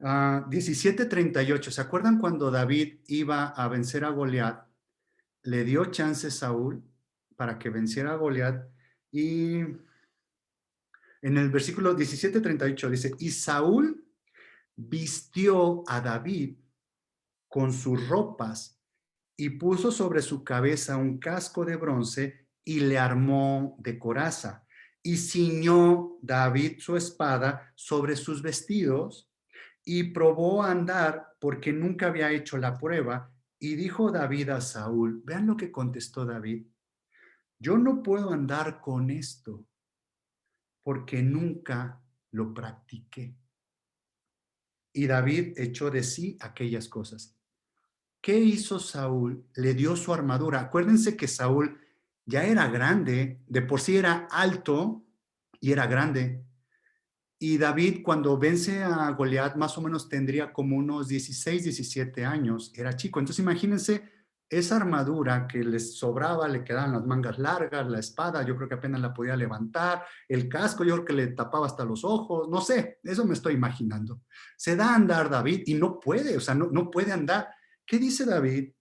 17:38. ¿Se acuerdan cuando David iba a vencer a Goliat? Le dio chance Saúl para que venciera a Goliat y en el versículo 17:38 dice, y Saúl vistió a David con sus ropas y puso sobre su cabeza un casco de bronce y le armó de coraza. Y ciñó David su espada sobre sus vestidos y probó a andar porque nunca había hecho la prueba. Y dijo David a Saúl, vean lo que contestó David, yo no puedo andar con esto porque nunca lo practiqué. Y David echó de sí aquellas cosas. ¿Qué hizo Saúl? Le dio su armadura. Acuérdense que Saúl ya era grande, de por sí era alto y era grande. Y David cuando vence a Goliat más o menos tendría como unos 16, 17 años, era chico. Entonces imagínense esa armadura que les sobraba, le quedaban las mangas largas, la espada, yo creo que apenas la podía levantar, el casco, yo creo que le tapaba hasta los ojos, no sé, eso me estoy imaginando. Se da a andar David y no puede, o sea, no puede andar. ¿Qué dice David?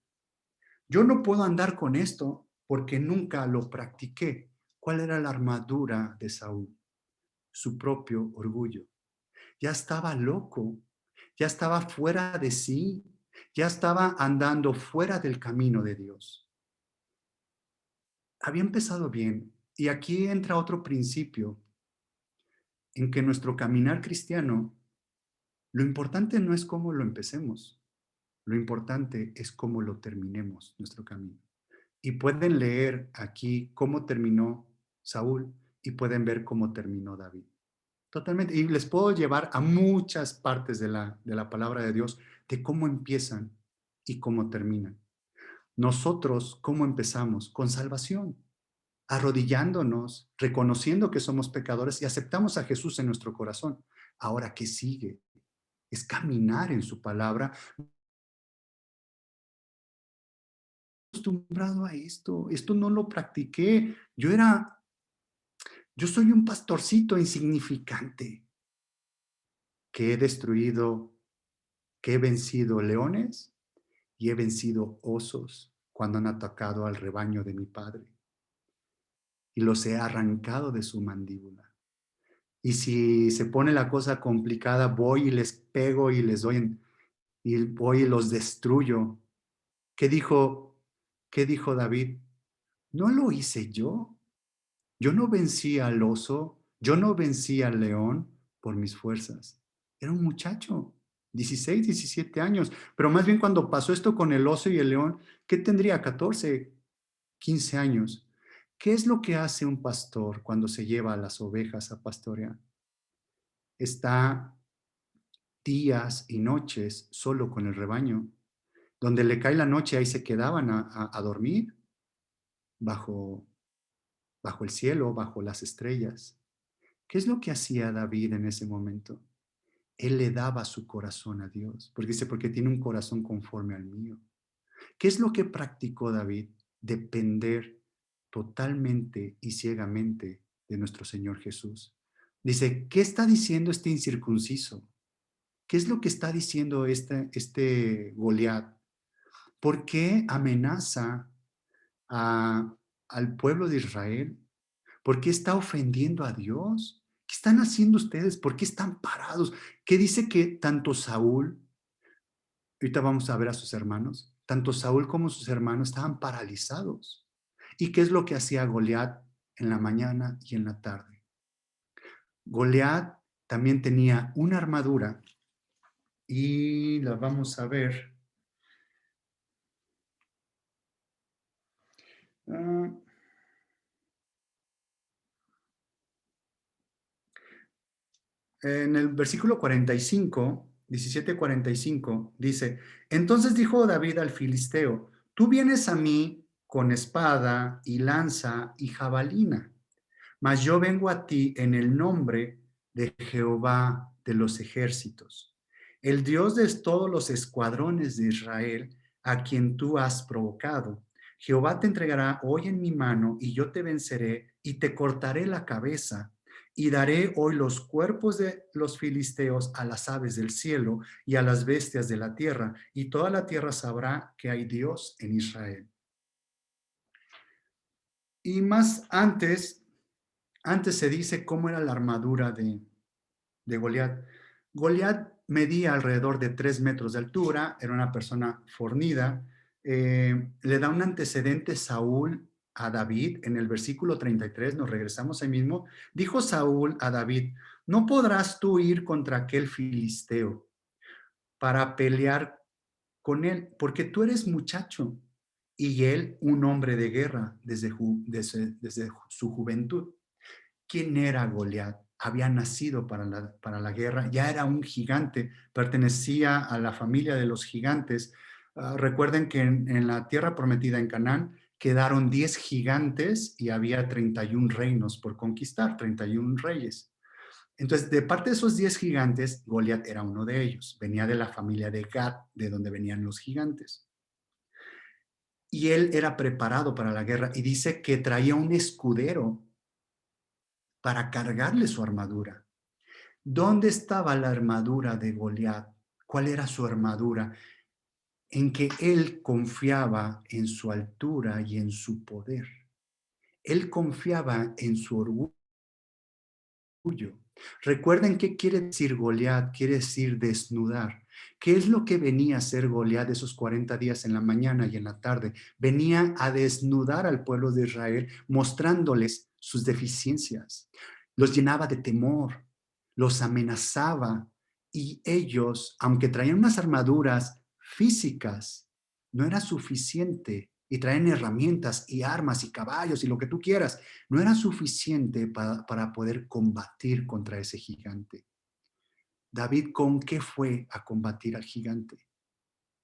Yo no puedo andar con esto porque nunca lo practiqué. ¿Cuál era la armadura de Saúl? Su propio orgullo. Ya estaba loco, ya estaba fuera de sí, ya estaba andando fuera del camino de Dios. Había empezado bien y aquí entra otro principio en que nuestro caminar cristiano, lo importante no es cómo lo empecemos, lo importante es cómo lo terminemos nuestro camino. Y pueden leer aquí cómo terminó Saúl, y pueden ver cómo terminó David. Totalmente. Y les puedo llevar a muchas partes de la palabra de Dios, de cómo empiezan y cómo terminan. Nosotros, ¿cómo empezamos? Con salvación, arrodillándonos, reconociendo que somos pecadores y aceptamos a Jesús en nuestro corazón. Ahora, ¿qué sigue? Es caminar en su palabra. Acostumbrado a esto no lo practiqué. Yo soy un pastorcito insignificante que he destruido, que he vencido leones y he vencido osos cuando han atacado al rebaño de mi padre y los he arrancado de su mandíbula. Y si se pone la cosa complicada, voy y les pego y y voy y los destruyo. ¿Qué dijo, qué dijo David? No lo hice yo. Yo no vencí al oso, yo no vencí al león por mis fuerzas. Era un muchacho, 16, 17 años. Pero más bien cuando pasó esto con el oso y el león, ¿qué tendría? 14, 15 años. ¿Qué es lo que hace un pastor cuando se lleva a las ovejas a pastorear? Está días y noches solo con el rebaño. Donde le cae la noche, ahí se quedaban a dormir bajo, bajo el cielo, bajo las estrellas. ¿Qué es lo que hacía David en ese momento? Él le daba su corazón a Dios, porque dice, porque tiene un corazón conforme al mío. ¿Qué es lo que practicó David? Depender totalmente y ciegamente de nuestro Señor Jesús. Dice, ¿qué está diciendo este incircunciso? ¿Qué es lo que está diciendo este Goliat? ¿Por qué amenaza a- al pueblo de Israel? ¿Por qué está ofendiendo a Dios? ¿Qué están haciendo ustedes? ¿Por qué están parados? ¿Qué dice que tanto Saúl, ahorita vamos a ver a sus hermanos, tanto Saúl como sus hermanos estaban paralizados? ¿Y qué es lo que hacía Goliat en la mañana y en la tarde? Goliat también tenía una armadura y la vamos a ver. Ah, en el versículo 45, 17:45, dice, entonces dijo David al filisteo, tú vienes a mí con espada y lanza y jabalina, mas yo vengo a ti en el nombre de Jehová de los ejércitos, el Dios de todos los escuadrones de Israel, a quien tú has provocado. Jehová te entregará hoy en mi mano y yo te venceré y te cortaré la cabeza y daré hoy los cuerpos de los filisteos a las aves del cielo y a las bestias de la tierra, y toda la tierra sabrá que hay Dios en Israel. Y más antes se dice cómo era la armadura de Goliat. Goliat medía alrededor de 3 metros de altura, era una persona fornida. Le da un antecedente Saúl a David en el versículo 33, nos regresamos ahí mismo. Dijo Saúl a David, no podrás tú ir contra aquel filisteo para pelear con él, porque tú eres muchacho y él un hombre de guerra desde su juventud. ¿Quién era Goliat? Había nacido para la guerra, ya era un gigante, pertenecía a la familia de los gigantes. Recuerden que en la tierra prometida en Canaán quedaron 10 gigantes y había 31 reinos por conquistar, 31 reyes. Entonces, de parte de esos 10 gigantes, Goliat era uno de ellos. Venía de la familia de Gad, de donde venían los gigantes. Y él era preparado para la guerra y dice que traía un escudero para cargarle su armadura. ¿Dónde estaba la armadura de Goliat? ¿Cuál era su armadura? En que él confiaba en su altura y en su poder. Él confiaba en su orgullo. Recuerden qué quiere decir Goliat, quiere decir desnudar. ¿Qué es lo que venía a hacer Goliat esos 40 días en la mañana y en la tarde? Venía a desnudar al pueblo de Israel, mostrándoles sus deficiencias. Los llenaba de temor, los amenazaba y ellos, aunque traían unas armaduras físicas, no era suficiente y traían herramientas y armas y caballos y lo que tú quieras. No era suficiente para poder combatir contra ese gigante. David, ¿con qué fue a combatir al gigante?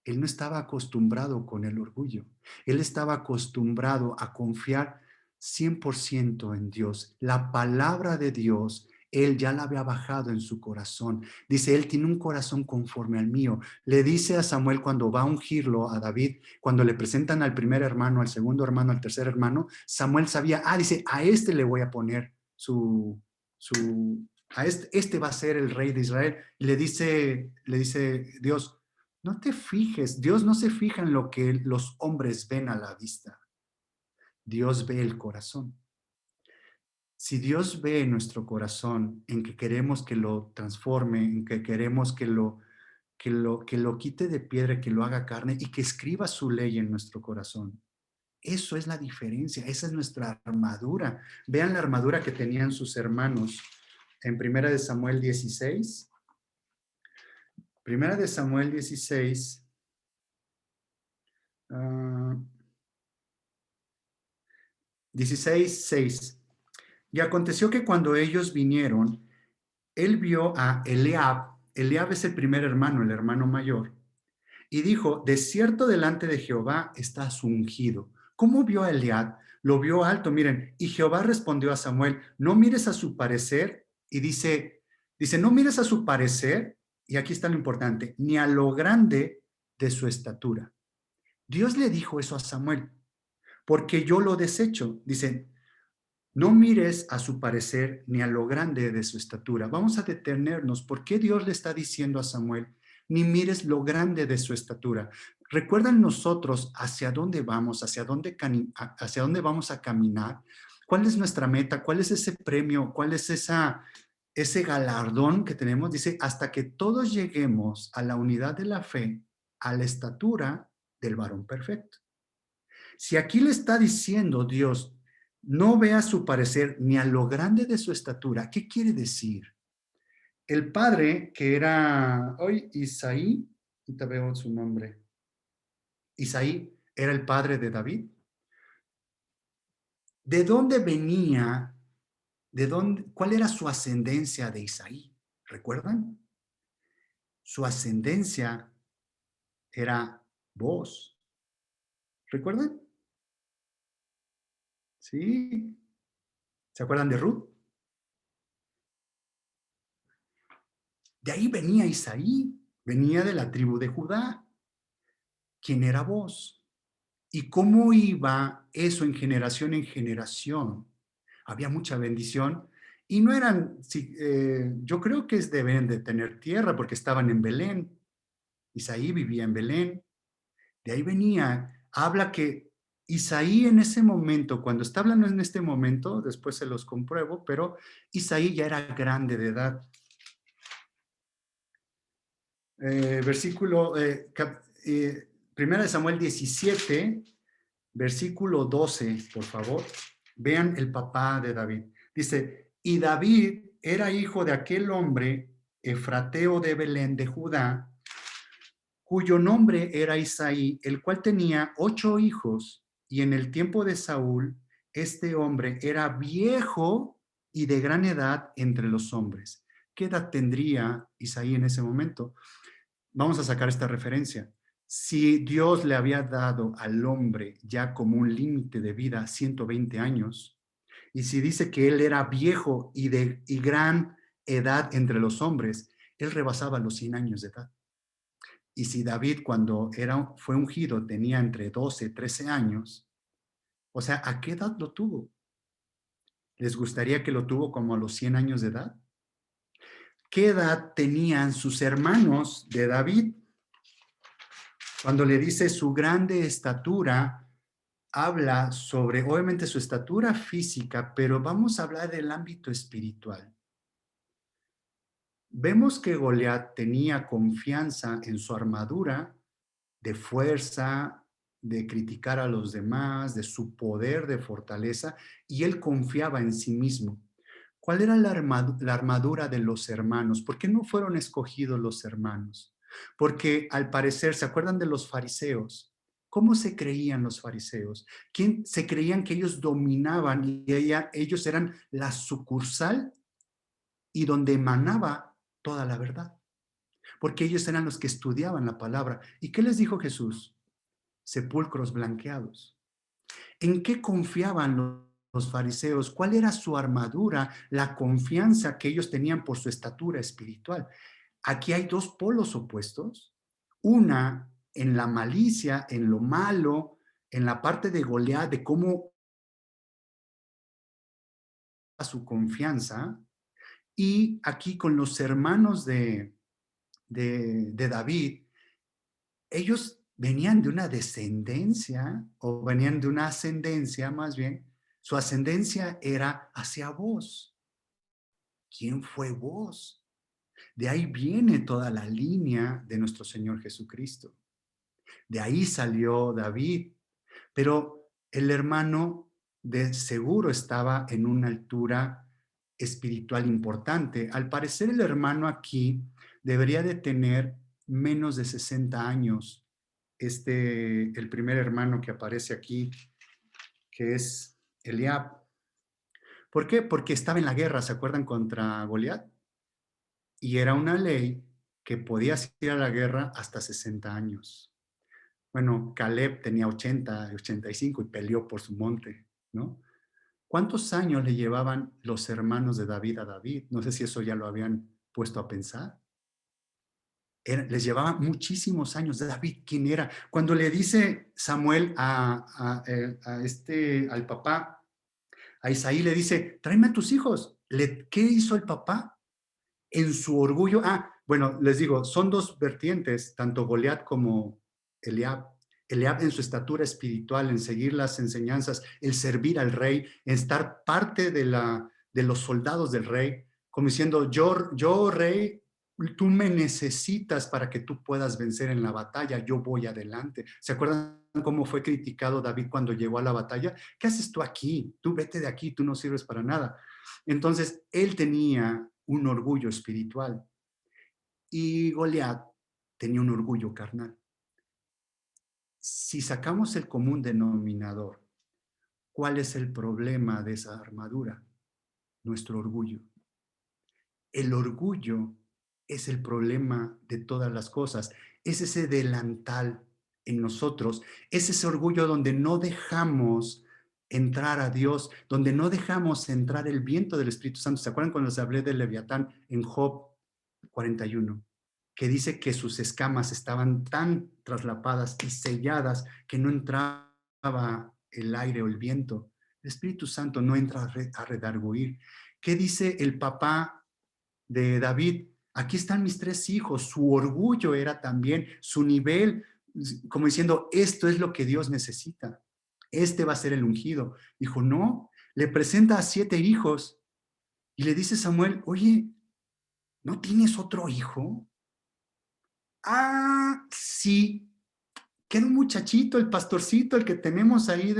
Él no estaba acostumbrado con el orgullo. Él estaba acostumbrado a confiar 100% en Dios. La palabra de Dios, él ya la había bajado en su corazón. Dice, él tiene un corazón conforme al mío. Le dice a Samuel cuando va a ungirlo a David, cuando le presentan al primer hermano, al segundo hermano, al tercer hermano, Samuel sabía, dice, a este le voy a poner este va a ser el rey de Israel. Y le dice Dios, no te fijes, Dios no se fija en lo que los hombres ven a la vista. Dios ve el corazón. Si Dios ve nuestro corazón en que queremos que lo transforme, en que queremos que lo quite de piedra, que lo haga carne y que escriba su ley en nuestro corazón. Eso es la diferencia, esa es nuestra armadura. Vean la armadura que tenían sus hermanos en Primera de Samuel 16. Primera de Samuel 16. 16:6. Y aconteció que cuando ellos vinieron, él vio a Eliab. Eliab es el primer hermano, el hermano mayor. Y dijo, de cierto delante de Jehová estás ungido. ¿Cómo vio a Eliab? Lo vio alto, miren. Y Jehová respondió a Samuel, no mires a su parecer. Y dice, no mires a su parecer. Y aquí está lo importante, ni a lo grande de su estatura. Dios le dijo eso a Samuel, porque yo lo desecho. Dice, no mires a su parecer ni a lo grande de su estatura. Vamos a detenernos. ¿Por qué Dios le está diciendo a Samuel, ni mires lo grande de su estatura? ¿Recuerdan nosotros hacia dónde vamos, hacia dónde vamos a caminar? ¿Cuál es nuestra meta? ¿Cuál es ese premio? ¿Cuál es ese galardón que tenemos? Dice, hasta que todos lleguemos a la unidad de la fe, a la estatura del varón perfecto. Si aquí le está diciendo Dios, no vea su parecer ni a lo grande de su estatura, ¿qué quiere decir? El padre, que era hoy Isaí, ahorita veo su nombre, Isaí era el padre de David. ¿De dónde venía? ¿Cuál era su ascendencia de Isaí? ¿Recuerdan? Su ascendencia era Booz. ¿Recuerdan? Sí. ¿Se acuerdan de Ruth? De ahí venía Isaí, venía de la tribu de Judá. ¿Quién era Booz? ¿Y cómo iba eso en generación? Había mucha bendición y no eran, yo creo que deben de tener tierra porque estaban en Belén. Isaí vivía en Belén. De ahí venía, habla que Isaí en ese momento, cuando está hablando en este momento, después se los compruebo, pero Isaí ya era grande de edad. Primera de Samuel 17, versículo 12, por favor. Vean el papá de David. Dice, y David era hijo de aquel hombre, efrateo de Belén de Judá, cuyo nombre era Isaí, el cual tenía 8 hijos, y en el tiempo de Saúl, este hombre era viejo y de gran edad entre los hombres. ¿Qué edad tendría Isaí en ese momento? Vamos a sacar esta referencia. Si Dios le había dado al hombre ya como un límite de vida 120 años, y si dice que él era viejo y gran edad entre los hombres, él rebasaba los 100 años de edad. Y si David cuando fue ungido tenía entre 12 y 13 años, o sea, ¿a qué edad lo tuvo? ¿Les gustaría que lo tuvo como a los 100 años de edad? ¿Qué edad tenían sus hermanos de David? Cuando le dice su grande estatura, habla sobre, obviamente, su estatura física, pero vamos a hablar del ámbito espiritual. Vemos que Goliat tenía confianza en su armadura de fuerza, de criticar a los demás, de su poder de fortaleza, y él confiaba en sí mismo. ¿Cuál era la armadura de los hermanos? ¿Por qué no fueron escogidos los hermanos? Porque al parecer, ¿se acuerdan de los fariseos? ¿Cómo se creían los fariseos? ¿Quién se creían que ellos dominaban y ellos eran la sucursal y donde emanaba toda la verdad? Porque ellos eran los que estudiaban la palabra. ¿Y qué les dijo Jesús? Sepulcros blanqueados. ¿En qué confiaban los fariseos? ¿Cuál era su armadura? La confianza que ellos tenían por su estatura espiritual. Aquí hay dos polos opuestos. Una en la malicia, en lo malo, en la parte de Goliat, de cómo su confianza. Y aquí con los hermanos de David, ellos venían de una descendencia, o venían de una ascendencia más bien. Su ascendencia era hacia vos. ¿Quién fue vos? De ahí viene toda la línea de nuestro Señor Jesucristo. De ahí salió David. Pero el hermano de seguro estaba en una altura espiritual importante. Al parecer el hermano aquí debería de tener menos de 60 años. El primer hermano que aparece aquí, que es Eliab. ¿Por qué? Porque estaba en la guerra, ¿se acuerdan? Contra Goliat. Y era una ley que podías ir a la guerra hasta 60 años. Bueno, Caleb tenía 80, 85 y peleó por su monte, ¿no? ¿Cuántos años le llevaban los hermanos de David a David? No sé si eso ya lo habían puesto a pensar. Les llevaba muchísimos años. David, ¿quién era? Cuando le dice Samuel al papá, a Isaí le dice, tráeme a tus hijos. ¿Qué hizo el papá? En su orgullo. Bueno, les digo, son dos vertientes, tanto Goliat como Eliab. Eliab en su estatura espiritual, en seguir las enseñanzas, el servir al rey, en estar parte de los soldados del rey, como diciendo, yo rey, tú me necesitas para que tú puedas vencer en la batalla, yo voy adelante. ¿Se acuerdan cómo fue criticado David cuando llegó a la batalla? ¿Qué haces tú aquí? Tú vete de aquí, tú no sirves para nada. Entonces, él tenía un orgullo espiritual y Goliat tenía un orgullo carnal. Si sacamos el común denominador, ¿cuál es el problema de esa armadura? Nuestro orgullo. El orgullo es el problema de todas las cosas. Es ese delantal en nosotros, es ese orgullo donde no dejamos entrar a Dios, donde no dejamos entrar el viento del Espíritu Santo. ¿Se acuerdan cuando les hablé del Leviatán en Job 41? Que dice que sus escamas estaban tan traslapadas y selladas que no entraba el aire o el viento. El Espíritu Santo no entra a redarguir. ¿Qué dice el papá de David? Aquí están mis tres hijos. Su orgullo era también su nivel, como diciendo, esto es lo que Dios necesita. Este va a ser el ungido. Dijo, no, le presenta a 7 hijos y le dice Samuel, oye, ¿no tienes otro hijo? Sí, queda un muchachito, el pastorcito, el que tenemos ahí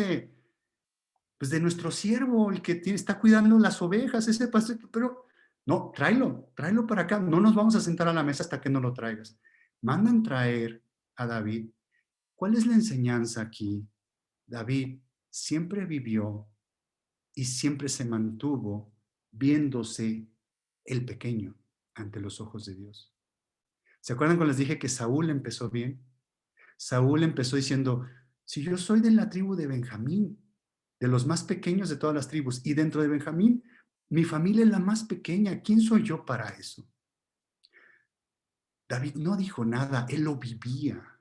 pues de nuestro siervo, el que está cuidando las ovejas, ese pastorcito, pero no, tráelo para acá, no nos vamos a sentar a la mesa hasta que no lo traigas. Mandan traer a David. ¿Cuál es la enseñanza aquí? David siempre vivió y siempre se mantuvo viéndose el pequeño ante los ojos de Dios. ¿Se acuerdan cuando les dije que Saúl empezó bien? Saúl empezó diciendo, si yo soy de la tribu de Benjamín, de los más pequeños de todas las tribus, y dentro de Benjamín, mi familia es la más pequeña, ¿quién soy yo para eso? David no dijo nada, él lo vivía.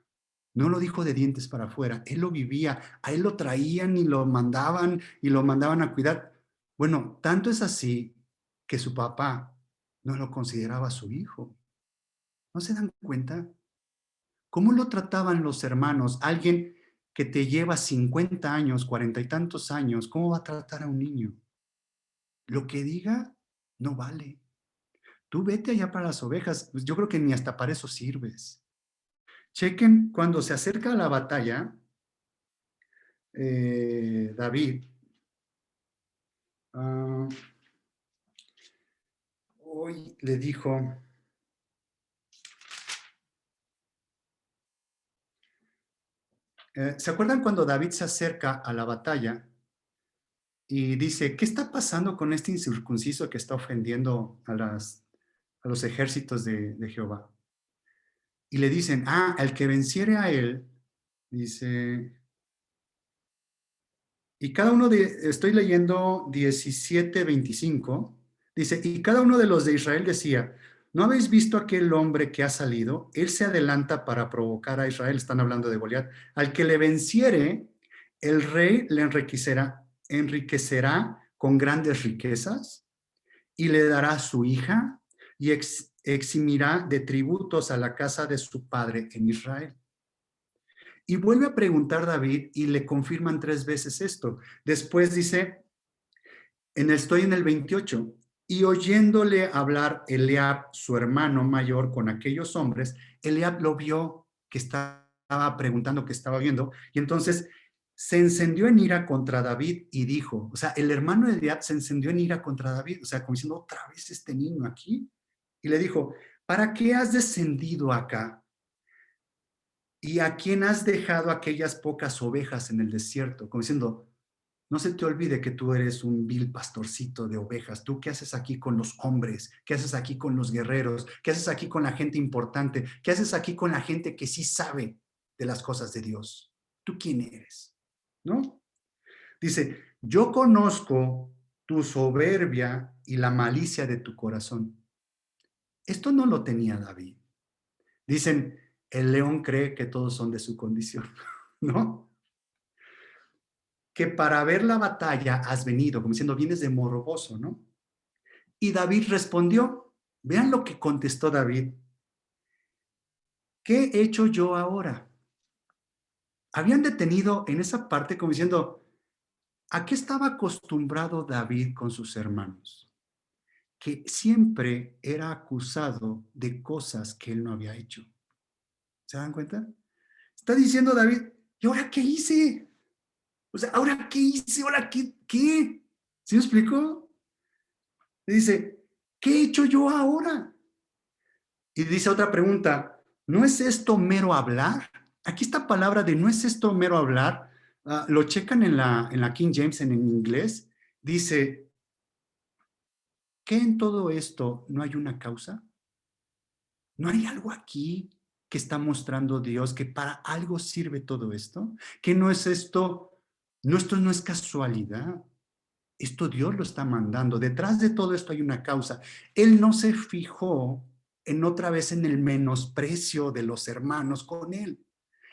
No lo dijo de dientes para afuera, él lo vivía, a él lo traían y lo mandaban a cuidar. Bueno, tanto es así que su papá no lo consideraba su hijo. ¿No se dan cuenta? ¿Cómo lo trataban los hermanos? Alguien que te lleva 50 años, 40 y tantos años, ¿cómo va a tratar a un niño? Lo que diga no vale. Tú vete allá para las ovejas. Pues yo creo que ni hasta para eso sirves. Chequen cuando se acerca a la batalla, David, hoy le dijo, ¿Se acuerdan cuando David se acerca a la batalla y dice, ¿qué está pasando con este incircunciso que está ofendiendo a los ejércitos de Jehová? Y le dicen, el que venciere a él, dice, y cada uno estoy leyendo 17:25, dice, y cada uno de los de Israel decía, ¿no habéis visto aquel hombre que ha salido? Él se adelanta para provocar a Israel, están hablando de Goliat. Al que le venciere, el rey le enriquecerá con grandes riquezas y le dará su hija y eximirá de tributos a la casa de su padre en Israel. Y vuelve a preguntar David y le confirman 3 veces esto. Después dice, estoy en el 28, y oyéndole hablar Eliab, su hermano mayor, con aquellos hombres, Eliab lo vio que estaba preguntando, que estaba viendo, y entonces se encendió en ira contra David y dijo, o sea, el hermano de Eliab se encendió en ira contra David, o sea, como diciendo, otra vez este niño aquí, y le dijo, ¿para qué has descendido acá? ¿Y a quién has dejado aquellas pocas ovejas en el desierto? Como diciendo, no se te olvide que tú eres un vil pastorcito de ovejas. ¿Tú qué haces aquí con los hombres? ¿Qué haces aquí con los guerreros? ¿Qué haces aquí con la gente importante? ¿Qué haces aquí con la gente que sí sabe de las cosas de Dios? ¿Tú quién eres? ¿No? Dice, yo conozco tu soberbia y la malicia de tu corazón. Esto no lo tenía David. Dicen, el león cree que todos son de su condición, ¿no? Que para ver la batalla has venido, como diciendo, vienes de morboso, ¿no? Y David respondió, vean lo que contestó David, ¿qué he hecho yo ahora? Habían detenido en esa parte como diciendo, ¿a qué estaba acostumbrado David con sus hermanos? Que siempre era acusado de cosas que él no había hecho. ¿Se dan cuenta? Está diciendo David, ¿y ahora qué hice? O sea, ¿ahora qué hice? ¿Ahora qué? ¿Sí me explico? Y dice, ¿qué he hecho yo ahora? Y dice otra pregunta, ¿no es esto mero hablar? Aquí esta palabra de no es esto mero hablar, lo checan en la King James en inglés, dice, ¿qué en todo esto no hay una causa? ¿No hay algo aquí que está mostrando Dios que para algo sirve todo esto? ¿Que no es esto? No, esto no es casualidad. Esto Dios lo está mandando. Detrás de todo esto hay una causa. Él no se fijó en otra vez en el menosprecio de los hermanos con él.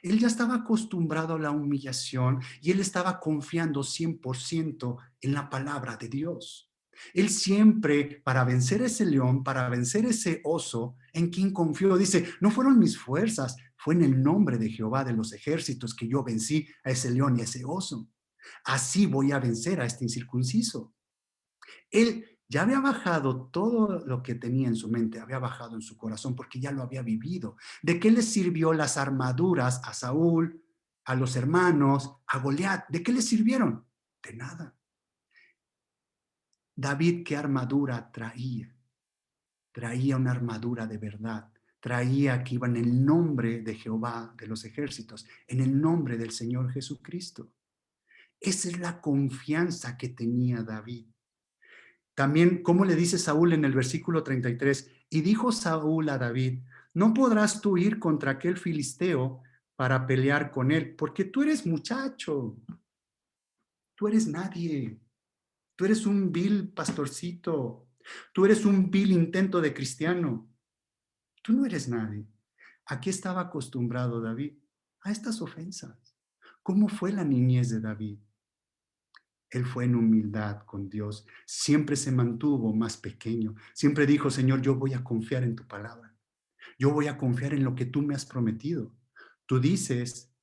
Él ya estaba acostumbrado a la humillación y él estaba confiando 100% en la palabra de Dios. Él siempre, para vencer ese león, para vencer ese oso, ¿en quien confió? Dice, no fueron mis fuerzas, fue en el nombre de Jehová de los ejércitos que yo vencí a ese león y a ese oso. Así voy a vencer a este incircunciso. Él ya había bajado todo lo que tenía en su mente, había bajado en su corazón porque ya lo había vivido. ¿De qué le sirvió las armaduras a Saúl, a los hermanos, a Goliat? ¿De qué le sirvieron? De nada. David, ¿qué armadura traía? Traía una armadura de verdad. Traía que iba en el nombre de Jehová de los ejércitos, en el nombre del Señor Jesucristo. Esa es la confianza que tenía David. También, ¿cómo le dice Saúl en el versículo 33? Y dijo Saúl a David, no podrás tú ir contra aquel filisteo para pelear con él, porque tú eres muchacho, tú eres nadie, tú eres un vil pastorcito, tú eres un vil intento de cristiano, tú no eres nadie. ¿A qué estaba acostumbrado David? A estas ofensas. ¿Cómo fue la niñez de David? Él fue en humildad con Dios, siempre se mantuvo más pequeño, siempre dijo, Señor, yo voy a confiar en tu palabra, yo voy a confiar en lo que tú me has prometido. Tú dices,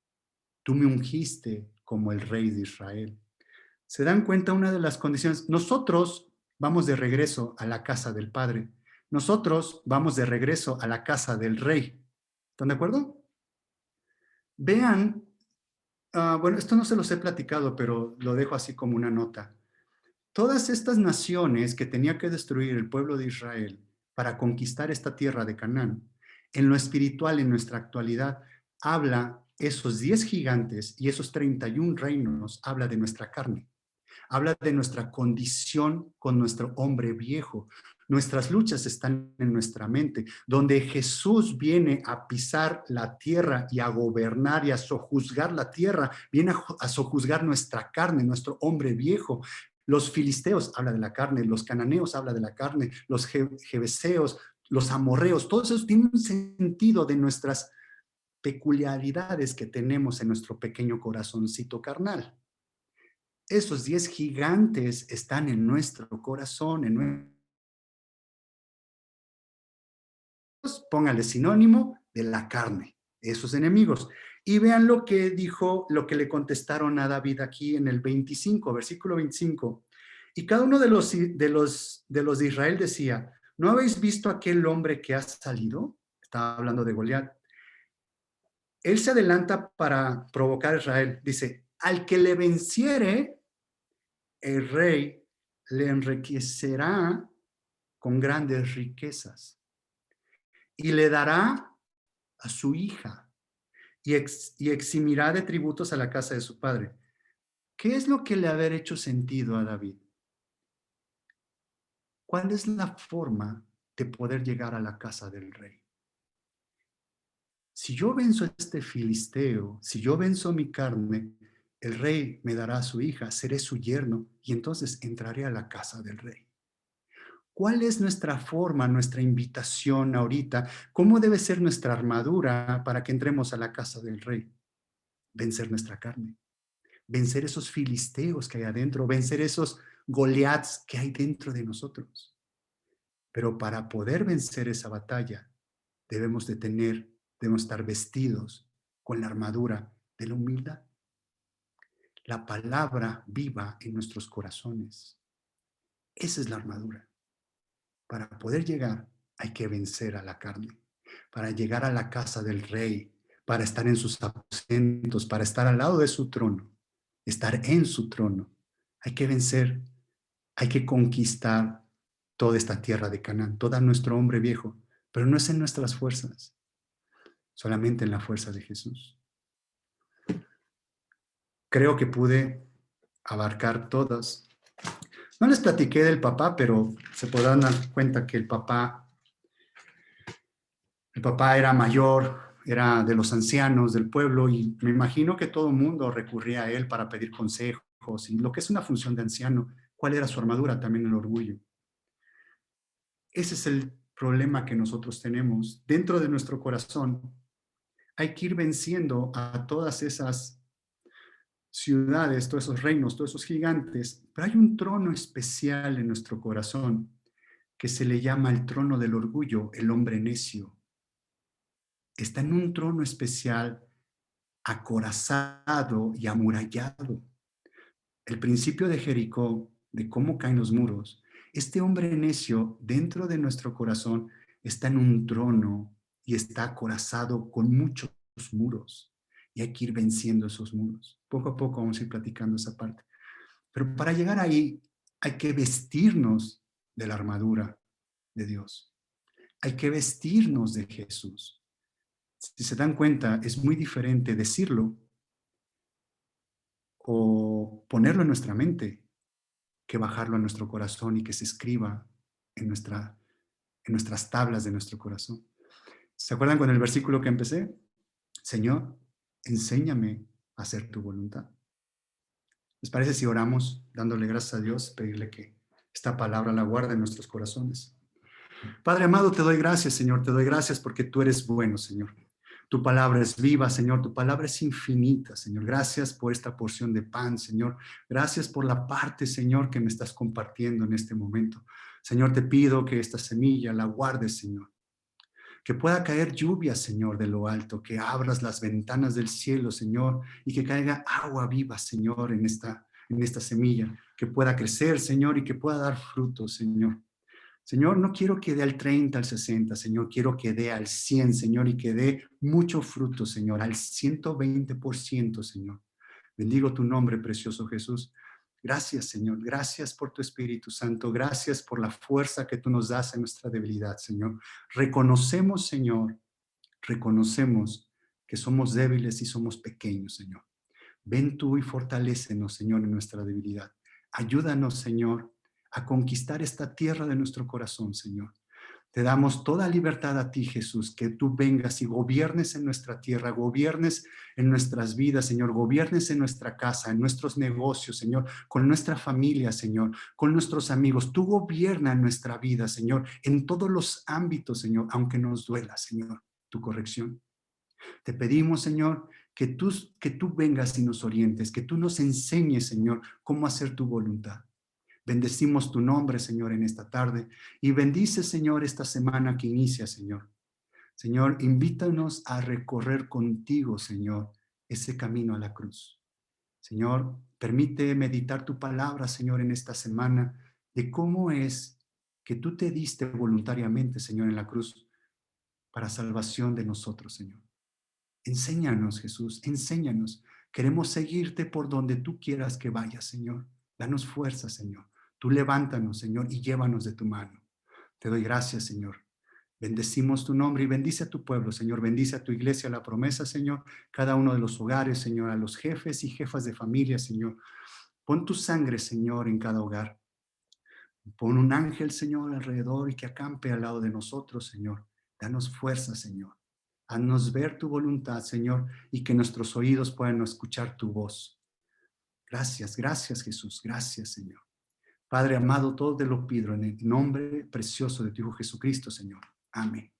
tú me ungiste como el rey de Israel. ¿Se dan cuenta una de las condiciones? Nosotros vamos de regreso a la casa del Padre, nosotros vamos de regreso a la casa del rey. ¿Están de acuerdo? Vean, bueno, esto no se los he platicado, pero lo dejo así como una nota. Todas estas naciones que tenía que destruir el pueblo de Israel para conquistar esta tierra de Canaán, en lo espiritual, en nuestra actualidad, habla esos 10 gigantes y esos 31 reinos habla de nuestra carne. Habla de nuestra condición con nuestro hombre viejo. Nuestras luchas están en nuestra mente, donde Jesús viene a pisar la tierra y a gobernar y a sojuzgar la tierra, viene a sojuzgar nuestra carne, nuestro hombre viejo. Los filisteos habla de la carne, los cananeos habla de la carne, los jebeseos, los amorreos, todos esos tienen un sentido de nuestras peculiaridades que tenemos en nuestro pequeño corazoncito carnal. Esos 10 gigantes están en nuestro corazón, en nuestros, póngale sinónimo de la carne, esos enemigos. Y vean lo que dijo, lo que le contestaron a David aquí en el 25, versículo 25. Y cada uno de los de Israel decía, ¿no habéis visto aquel hombre que ha salido? Estaba hablando de Goliat. Él se adelanta para provocar a Israel. Dice, al que le venciere, el rey le enriquecerá con grandes riquezas y le dará a su hija y eximirá de tributos a la casa de su padre. ¿Qué es lo que le haber hecho sentido a David? ¿Cuál es la forma de poder llegar a la casa del rey? Si yo venzo a este filisteo, si yo venzo mi carne, el rey me dará a su hija, seré su yerno y entonces entraré a la casa del rey. ¿Cuál es nuestra forma, nuestra invitación ahorita? ¿Cómo debe ser nuestra armadura para que entremos a la casa del rey? Vencer nuestra carne, vencer esos filisteos que hay adentro, vencer esos Goliaths que hay dentro de nosotros. Pero para poder vencer esa batalla, debemos estar vestidos con la armadura de la humildad. La palabra viva en nuestros corazones. Esa es la armadura. Para poder llegar hay que vencer a la carne. Para llegar a la casa del rey, para estar en sus aposentos, para estar al lado de su trono, estar en su trono, hay que vencer, hay que conquistar toda esta tierra de Canaán, todo nuestro hombre viejo, pero no es en nuestras fuerzas, solamente en la fuerza de Jesús. Creo que pude abarcar todas. No les platiqué del papá, pero se podrán dar cuenta que el papá era mayor, era de los ancianos del pueblo y me imagino que todo el mundo recurría a él para pedir consejos y lo que es una función de anciano, cuál era su armadura, también el orgullo. Ese es el problema que nosotros tenemos. Dentro de nuestro corazón hay que ir venciendo a todas esas ciudades, todos esos reinos, todos esos gigantes, pero hay un trono especial en nuestro corazón que se le llama el trono del orgullo, el hombre necio. Está en un trono especial, acorazado y amurallado. El principio de Jericó, de cómo caen los muros, este hombre necio dentro de nuestro corazón está en un trono y está acorazado con muchos muros. Y hay que ir venciendo esos muros. Poco a poco vamos a ir platicando esa parte. Pero para llegar ahí hay que vestirnos de la armadura de Dios. Hay que vestirnos de Jesús. Si se dan cuenta, es muy diferente decirlo o ponerlo en nuestra mente que bajarlo a nuestro corazón y que se escriba en, en nuestras tablas de nuestro corazón. ¿Se acuerdan con el versículo que empecé? Señor, enséñame a hacer tu voluntad. ¿Les parece si oramos dándole gracias a Dios, pedirle que esta palabra la guarde en nuestros corazones? Padre amado, te doy gracias, Señor, te doy gracias porque tú eres bueno, Señor. Tu palabra es viva, Señor, tu palabra es infinita, Señor. Gracias por esta porción de pan, Señor. Gracias por la parte, Señor, que me estás compartiendo en este momento. Señor, te pido que esta semilla la guardes, Señor. Que pueda caer lluvia, Señor, de lo alto, que abras las ventanas del cielo, Señor, y que caiga agua viva, Señor, en esta semilla, que pueda crecer, Señor, y que pueda dar fruto, Señor. Señor, no quiero que dé al 30, al 60, Señor, quiero que dé al 100, Señor, y que dé mucho fruto, Señor, al 120%, Señor. Bendigo tu nombre, precioso Jesús. Gracias, Señor. Gracias por tu Espíritu Santo. Gracias por la fuerza que tú nos das en nuestra debilidad, Señor. Reconocemos, Señor, reconocemos que somos débiles y somos pequeños, Señor. Ven tú y fortalécenos, Señor, en nuestra debilidad. Ayúdanos, Señor, a conquistar esta tierra de nuestro corazón, Señor. Te damos toda libertad a ti, Jesús, que tú vengas y gobiernes en nuestra tierra, gobiernes en nuestras vidas, Señor, gobiernes en nuestra casa, en nuestros negocios, Señor, con nuestra familia, Señor, con nuestros amigos. Tú gobierna en nuestra vida, Señor, en todos los ámbitos, Señor, aunque nos duela, Señor, tu corrección. Te pedimos, Señor, que tú vengas y nos orientes, que tú nos enseñes, Señor, cómo hacer tu voluntad. Bendecimos tu nombre, Señor, en esta tarde y bendice, Señor, esta semana que inicia, Señor. Señor, invítanos a recorrer contigo, Señor, ese camino a la cruz. Señor, permite meditar tu palabra, Señor, en esta semana de cómo es que tú te diste voluntariamente, Señor, en la cruz para salvación de nosotros, Señor. Enséñanos, Jesús, enséñanos. Queremos seguirte por donde tú quieras que vayas, Señor. Danos fuerza, Señor. Tú levántanos, Señor, y llévanos de tu mano. Te doy gracias, Señor. Bendecimos tu nombre y bendice a tu pueblo, Señor. Bendice a tu iglesia, la promesa, Señor. Cada uno de los hogares, Señor. A los jefes y jefas de familia, Señor. Pon tu sangre, Señor, en cada hogar. Pon un ángel, Señor, alrededor y que acampe al lado de nosotros, Señor. Danos fuerza, Señor. Haznos ver tu voluntad, Señor, y que nuestros oídos puedan escuchar tu voz. Gracias, gracias, Jesús. Gracias, Señor. Padre amado, todo te lo pido en el nombre precioso de tu Hijo Jesucristo, Señor. Amén.